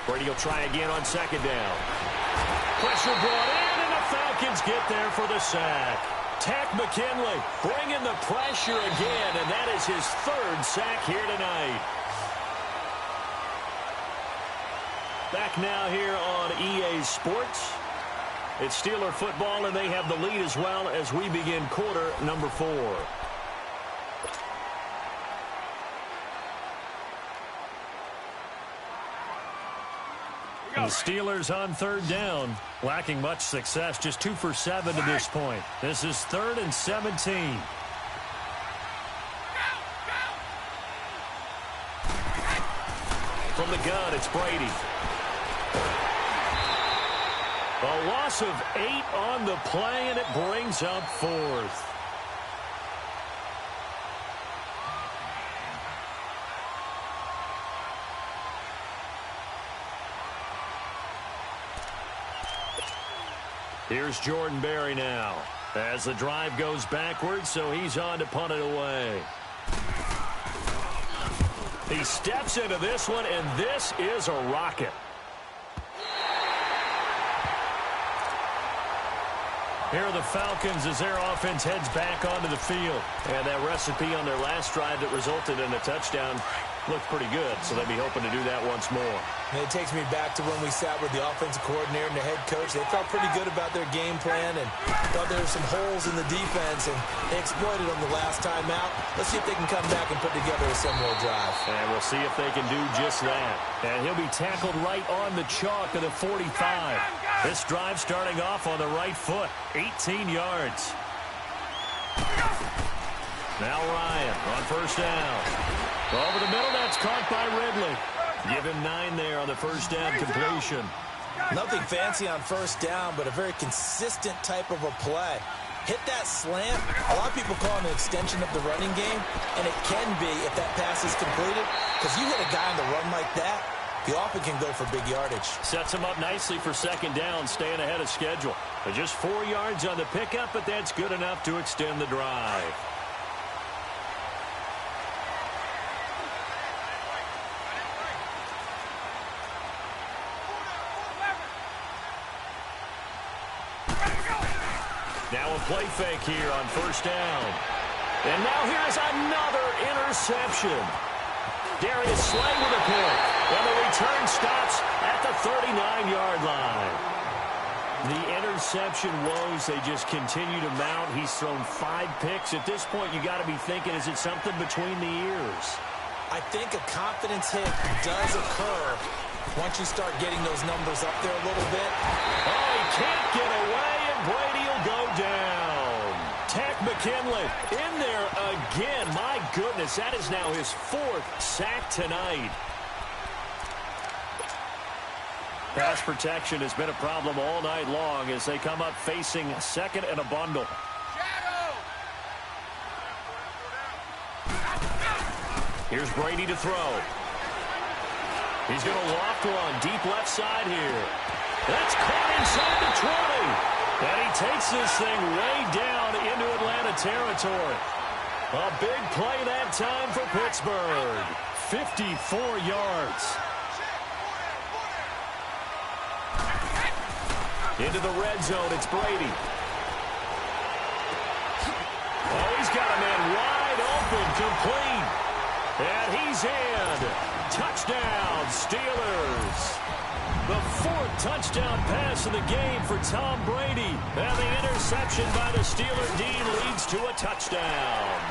Brady will try again on 2nd down. Pressure brought in, and the Falcons get there for the sack. Tack McKinley bringing the pressure again, and that is his 3rd sack here tonight. Back now here on EA Sports. It's Steeler football, and they have the lead as well as we begin quarter number 4. The Steelers on 3rd down, lacking much success, just 2 for 7 to this point. This is 3rd and 17. From the gun, it's Brady. A loss of 8 on the play, and it brings up 4th. Here's Jordan Berry now as the drive goes backwards, so he's on to punt it away. He steps into this one, and this is a rocket. Here are the Falcons as their offense heads back onto the field. And that recipe on their last drive that resulted in a touchdown looked pretty good, so they'll be hoping to do that once more. And it takes me back to when we sat with the offensive coordinator and the head coach. They felt pretty good about their game plan and thought there were some holes in the defense, and they exploited them the last time out. Let's see if they can come back and put together a similar drive. And we'll see if they can do just that. And he'll be tackled right on the chalk of the 45. This drive starting off on the right foot, 18 yards. Now Ryan on 1st down. Over the middle, that's caught by Ridley. Give him 9 there on the 1st down completion. Nothing fancy on 1st down, but a very consistent type of a play. Hit that slant. A lot of people call it an extension of the running game, and it can be if that pass is completed, because you hit a guy on the run like that, he often can go for big yardage. Sets him up nicely for 2nd down, staying ahead of schedule. But just 4 yards on the pickup, but that's good enough to extend the drive. Now a play fake here on 1st down. And now here's another interception. Darius Slay with a pick. And the return stops at the 39-yard line. The interception woes, they just continue to mount. He's thrown 5 picks. At this point, you got to be thinking, is it something between the ears? I think a confidence hit does occur once you start getting those numbers up there a little bit. Oh, he can't get away, and Brady will go down. Takk McKinley in there again. My goodness, that is now his 4th sack tonight. Pass protection has been a problem all night long as they come up facing second and a bundle. Here's Brady to throw. He's going to loft one deep left side here. That's caught inside the 20. And he takes this thing way down into Atlanta territory. A big play that time for Pittsburgh. 54 yards. Into the red zone, it's Brady. Oh, he's got a man wide open, complete. And he's in. Touchdown, Steelers. The 4th touchdown pass of the game for Tom Brady. And the interception by the Steeler D leads to a touchdown.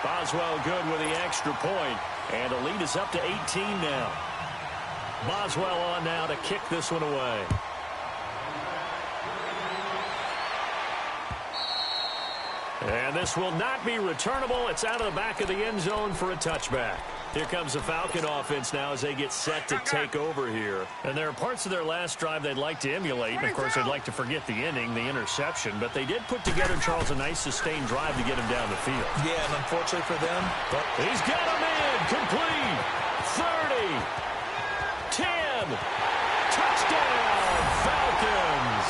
Boswell good with the extra point. And the lead is up to 18 now. Boswell on now to kick this one away. And this will not be returnable. It's out of the back of the end zone for a touchback. Here comes the Falcon offense now as they get set to take over here. And there are parts of their last drive they'd like to emulate. And, of course, they'd like to forget the inning, the interception. But they did put together, Charles, a nice sustained drive to get him down the field. Yeah, and unfortunately for them. But he's got him in. Complete. 30. 10. Touchdown, Falcons.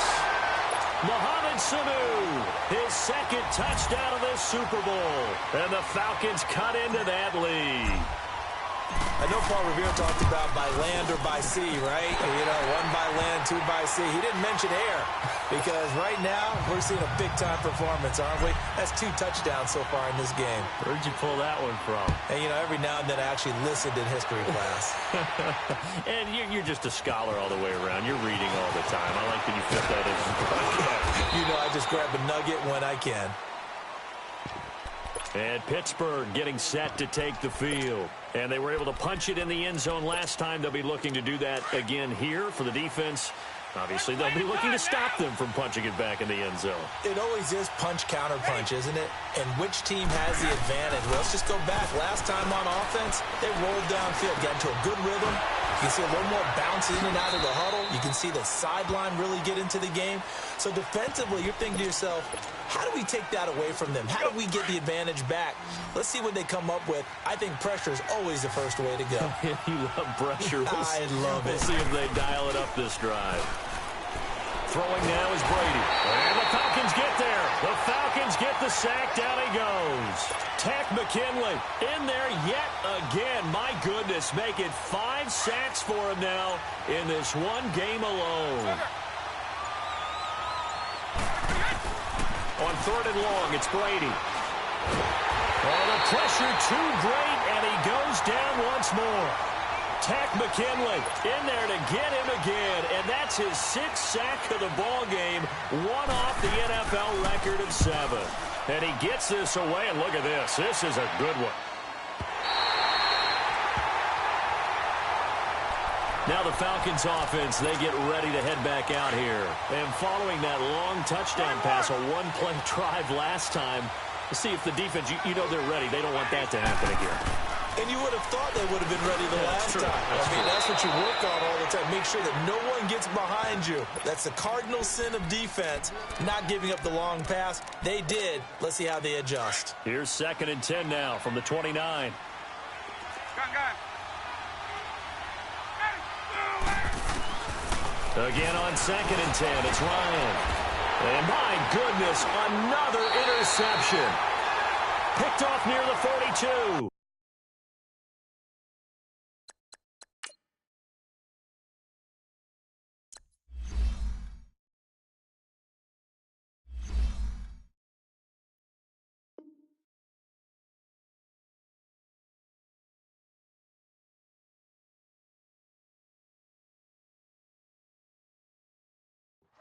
Mohamed Sanu, his 2nd touchdown of this Super Bowl. And the Falcons cut into that lead. I know Paul Revere talked about by land or by sea, right? You know, 1 by land, 2 by sea. He didn't mention air because right now we're seeing a big-time performance, aren't we? That's 2 touchdowns so far in this game. Where'd you pull that one from? And, you know, every now and then I actually listened in history class. And you're just a scholar all the way around. You're reading all the time. I like that you fit that in. You know, I just grab a nugget when I can. And Pittsburgh getting set to take the field. And they were able to punch it in the end zone last time. They'll be looking to do that again here for the defense. Obviously, they'll be looking to stop them from punching it back in the end zone. It always is punch-counter-punch, isn't it? And which team has the advantage? Well, let's just go back. Last time on offense, they rolled downfield, got into a good rhythm. You can see a little more bounce in and out of the huddle. You can see the sideline really get into the game. So defensively, you're thinking to yourself, how do we take that away from them? How do we get the advantage back? Let's see what they come up with. I think pressure is always the first way to go. You love pressure. I love it. We'll see if they dial it up this drive. Throwing now is Brady. And the Falcons get there. The Falcons get the sack. Down he goes. Takk McKinley in there yet again. My goodness, make it 5 sacks for him now in this one game alone. On 3rd and long, it's Brady. Oh, the pressure too great, and he goes down once more. Takk McKinley in there to get him again, and that's his 6th sack of the ball game, 1 off the NFL record of 7. And he gets this away, and look at this. This is a good one. Now the Falcons offense, they get ready to head back out here. And following that long touchdown pass, a 1-play drive last time, to see if the defense, you know they're ready. They don't want that to happen again. And you would have thought they would have been ready the last time. I mean, that's what you work on all the time. Make sure that no one gets behind you. That's the cardinal sin of defense, not giving up the long pass. They did. Let's see how they adjust. Here's 2nd and 10 now from the 29. Again on 2nd and 10, it's Ryan. And my goodness, another interception. Picked off near the 42.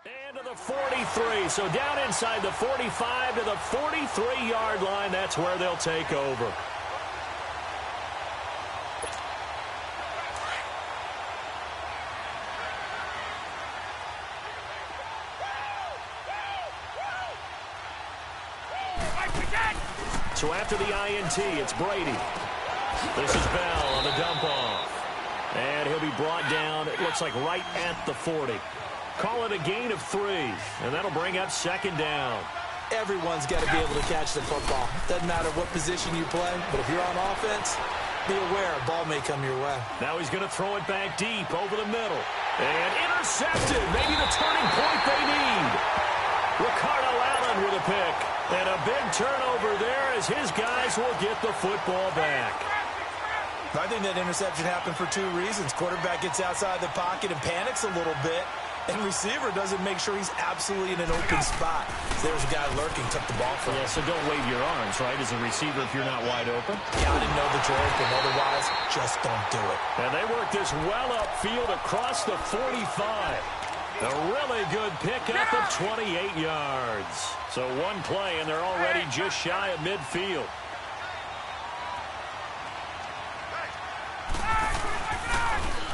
And to the 43. So down inside the 45 to the 43-yard line. That's where they'll take over. So after the INT, it's Brady. This is Bell on the dump-off. And he'll be brought down, it looks like right at the 40. Call it a gain of 3, and that'll bring up second down. Everyone's got to be able to catch the football. Doesn't matter what position you play, but if you're on offense, be aware a ball may come your way. Now he's going to throw it back deep over the middle. And intercepted. Maybe the turning point they need. Ricardo Allen with a pick. And a big turnover there as his guys will get the football back. I think that interception happened for 2 reasons. Quarterback gets outside the pocket and panics a little bit, and receiver doesn't make sure he's absolutely in an open spot. So there's a guy lurking, took the ball from him. Yeah, so don't wave your arms, right, as a receiver if you're not wide open. Got to know that you're open. Otherwise, just don't do it. And they work this well upfield across the 45. A really good pickup of 28 yards. So one play, and they're already just shy of midfield.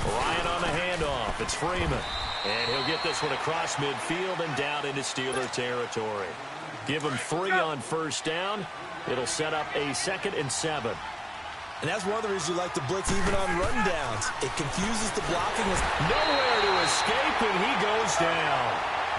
Ryan on the handoff. It's Freeman. And he'll get this one across midfield and down into Steeler territory. Give him 3 on first down. It'll set up a 2nd and 7. And that's one of the reasons you like to blitz even on rundowns. It confuses the blocking. Nowhere to escape, and he goes down.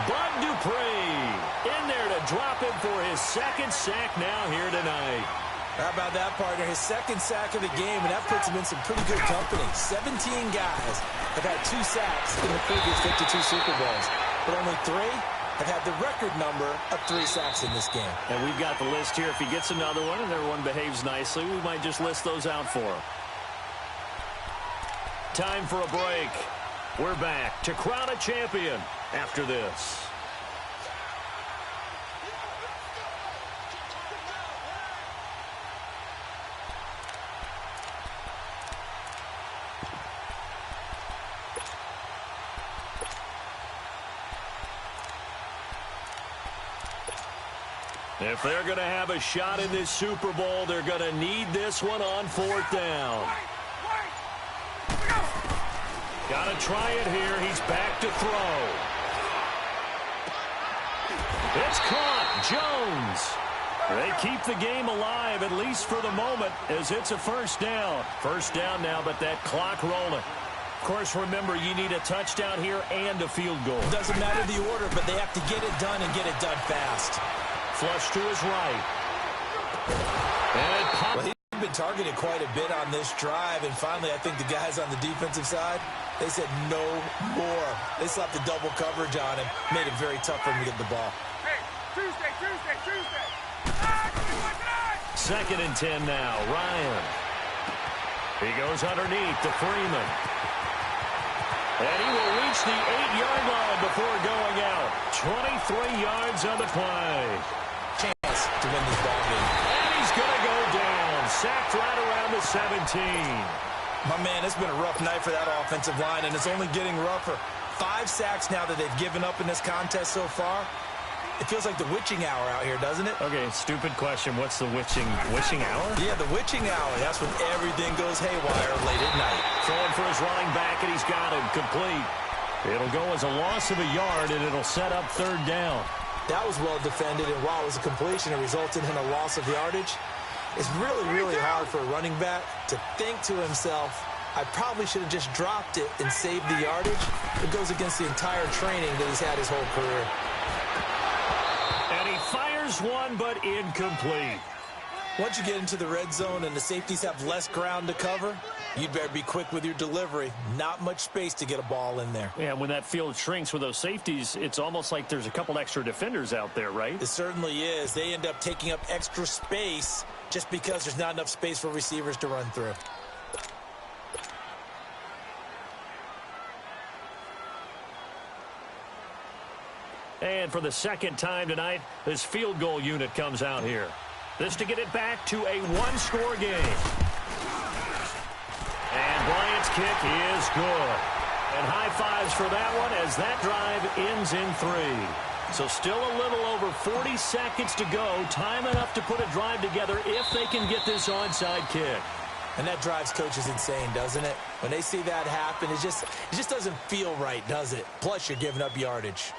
Bud Dupree in there to drop him for his 2nd sack now here tonight. How about that, partner? His 2nd sack of the game, and that puts him in some pretty good company. 17 guys have had 2 sacks in the previous 52 Super Bowls, but only 3 have had the record number of 3 sacks in this game. And we've got the list here. If he gets another one and everyone behaves nicely, we might just list those out for him. Time for a break. We're back to crown a champion after this. If they're going to have a shot in this Super Bowl, they're going to need this one on 4th down. Got to try it here. He's back to throw. It's caught. Jones. They keep the game alive, at least for the moment, as it's a 1st down. 1st down now, but that clock rolling. Of course, remember, you need a touchdown here and a field goal. Doesn't matter the order, but they have to get it done and get it done fast. Flush to his right. And well, he's been targeted quite a bit on this drive, and finally I think the guys on the defensive side, they said no more. They slapped the double coverage on him, made it very tough for him to get the ball. Hey, Tuesday. 2nd and 10 now. Ryan. He goes underneath to Freeman. And he will reach the 8-yard line before going out. 23 yards on the play. Chance to win this ball game. And he's going to go down. Sacked right around the 17. My man, it's been a rough night for that offensive line, and it's only getting rougher. 5 sacks now that they've given up in this contest so far. It feels like the witching hour out here, doesn't it? Okay, stupid question. What's the witching hour? Yeah, the witching hour. That's when everything goes haywire late at night. Throwing for his running back, and he's got him complete. It'll go as a loss of a yard, and it'll set up 3rd down. That was well defended, and while it was a completion, it resulted in a loss of yardage. It's really, really hard for a running back to think to himself, I probably should have just dropped it and saved the yardage. It goes against the entire training that he's had his whole career. And he fires one, but incomplete. Once you get into the red zone and the safeties have less ground to cover, you'd better be quick with your delivery. Not much space to get a ball in there. Yeah, when that field shrinks with those safeties, it's almost like there's a couple extra defenders out there, right? It certainly is. They end up taking up extra space just because there's not enough space for receivers to run through. And for the 2nd time tonight, this field goal unit comes out here. This to get it back to a 1-score game. And Bryant's kick is good. And high fives for that one as that drive ends in 3. So still a little over 40 seconds to go. Time enough to put a drive together if they can get this onside kick. And that drives coaches insane, doesn't it? When they see that happen, it just doesn't feel right, does it? Plus, you're giving up yardage.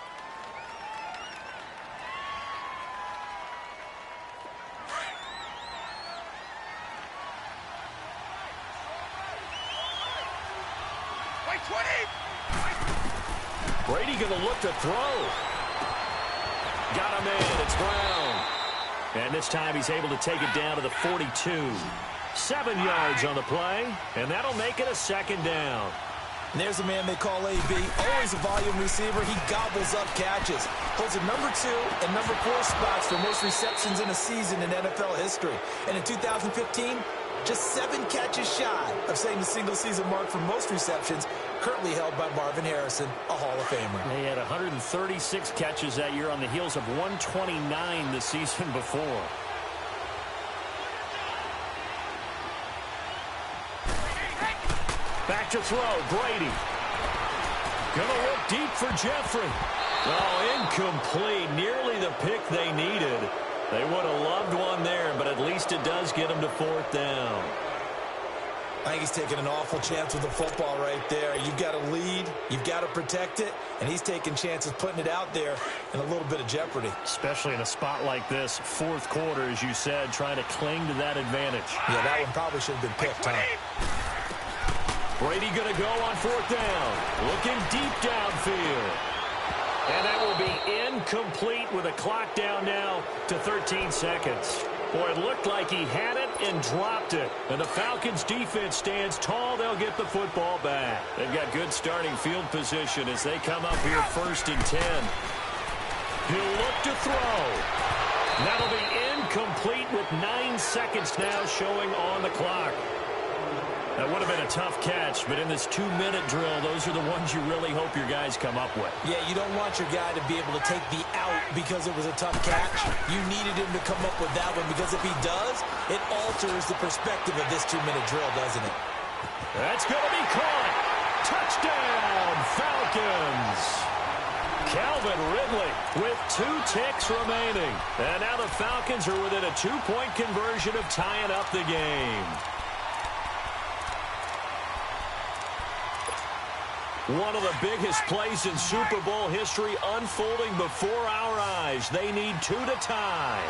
Brady going to look to throw. Got him in. It's Brown. And this time he's able to take it down to the 42. 7 yards on the play, and that'll make it a second down. And there's a man they call AB, always a volume receiver. He gobbles up catches. Holds a number 2 and number 4 spots for most receptions in a season in NFL history. And in 2015, just 7 catches shy of setting the single-season mark for most receptions, currently held by Marvin Harrison, a Hall of Famer. They had 136 catches that year on the heels of 129 the season before. Back to throw, Brady. Gonna look deep for Jeffrey. Oh, incomplete. Nearly the pick they needed. They would have loved one there, but at least it does get them to 4th down. I think he's taking an awful chance with the football right there. You've got to lead, you've got to protect it, and he's taking chances putting it out there in a little bit of jeopardy. Especially in a spot like this, 4th quarter, as you said, trying to cling to that advantage. Yeah, that one probably should have been picked, huh? Brady going to go on 4th down. Looking deep downfield. And that will be incomplete with a clock down now to 13 seconds. Boy, it looked like he had it and dropped it. And the Falcons defense stands tall. They'll get the football back. They've got good starting field position as they come up here 1st and 10. He'll look to throw. That'll be incomplete with 9 seconds now showing on the clock. That would have been a tough catch, but in this 2-minute drill, those are the ones you really hope your guys come up with. Yeah, you don't want your guy to be able to take the out because it was a tough catch. You needed him to come up with that one because if he does, it alters the perspective of this 2-minute drill, doesn't it? That's going to be caught. Touchdown, Falcons. Calvin Ridley with 2 ticks remaining. And now the Falcons are within a 2-point conversion of tying up the game. One of the biggest plays in Super Bowl history unfolding before our eyes. They need 2 to tie.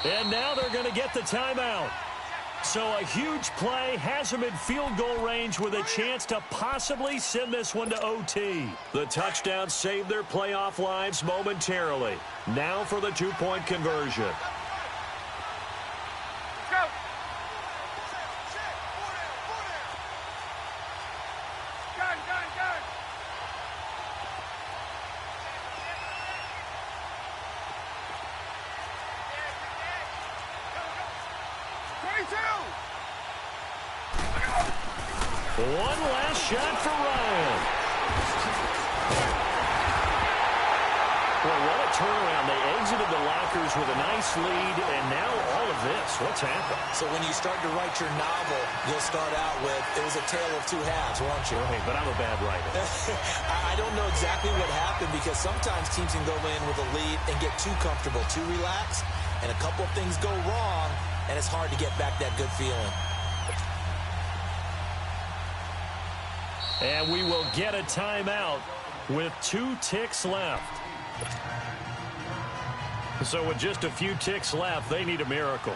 And now they're going to get the timeout. So a huge play has them in field goal range with a chance to possibly send this one to OT. The touchdown saved their playoff lives momentarily. Now for the 2-point conversion. One last shot for Ryan. Boy, what a turnaround. They exited the lockers with a nice lead, and now all of this. What's happened? So when you start to write your novel, you'll start out with, it was a tale of 2 halves, won't you? Hey, but I'm a bad writer. I don't know exactly what happened because sometimes teams can go in with a lead and get too comfortable, too relaxed, and a couple of things go wrong, and it's hard to get back that good feeling. And we will get a timeout with 2 ticks left. So with just a few ticks left, they need a miracle.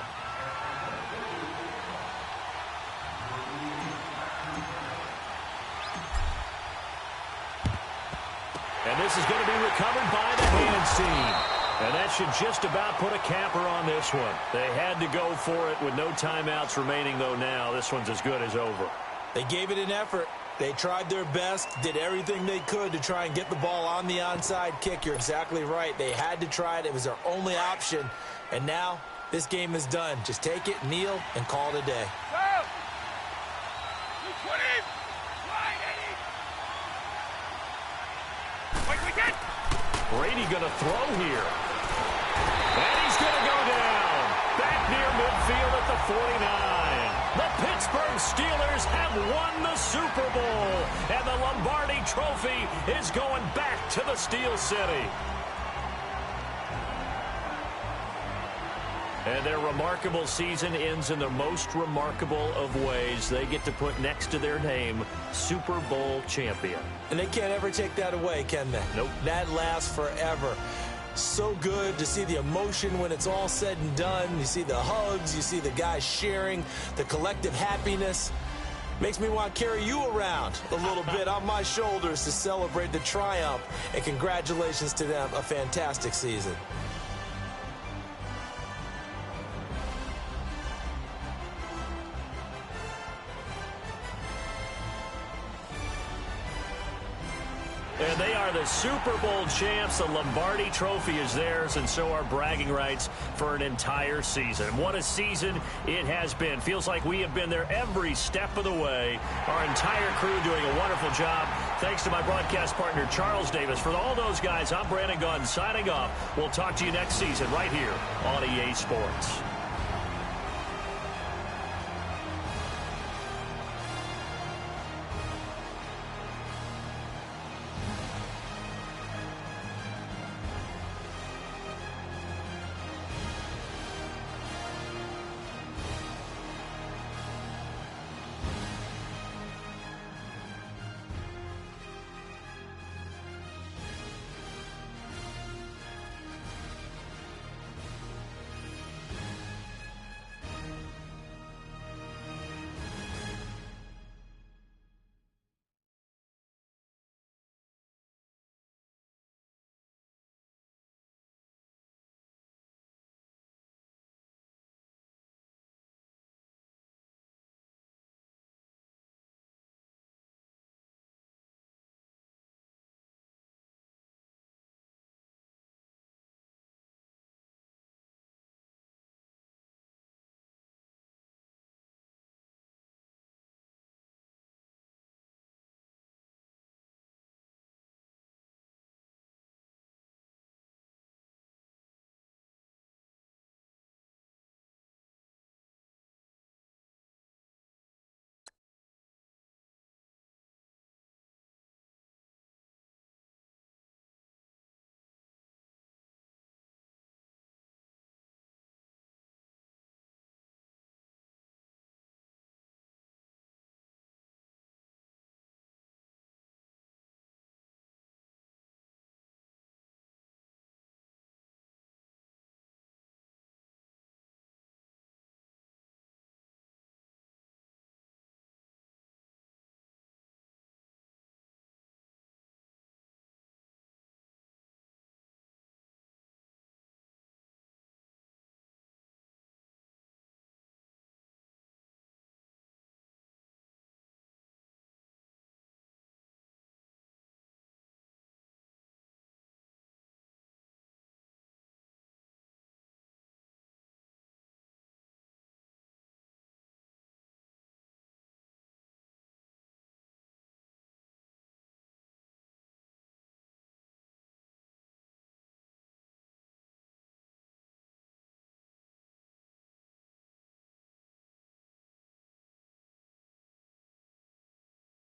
And this is going to be recovered by the hands team. And that should just about put a capper on this one. They had to go for it with no timeouts remaining, though now. This one's as good as over. They gave it an effort. They tried their best, did everything they could to try and get the ball on the onside kick. You're exactly right. They had to try it. It was their only option. And now this game is done. Just take it, kneel, and call it a day. Brady going to throw here. And he's going to go down. Back near midfield at the 49. The Pittsburgh Steelers have won the Super Bowl. And the Lombardi Trophy is going back to the Steel City. And their remarkable season ends in the most remarkable of ways. They get to put next to their name, Super Bowl champion. And they can't ever take that away, can they? Nope. That lasts forever. So good to see the emotion when it's all said and done. You see the hugs, you see the guys sharing, the collective happiness. Makes me want to carry you around a little bit on my shoulders to celebrate the triumph. And congratulations to them. A fantastic season. And they are the Super Bowl champs. The Lombardi Trophy is theirs, and so are bragging rights for an entire season. What a season it has been. Feels like we have been there every step of the way. Our entire crew doing a wonderful job. Thanks to my broadcast partner, Charles Davis. For all those guys, I'm Brandon Gunn signing off. We'll talk to you next season right here on EA Sports.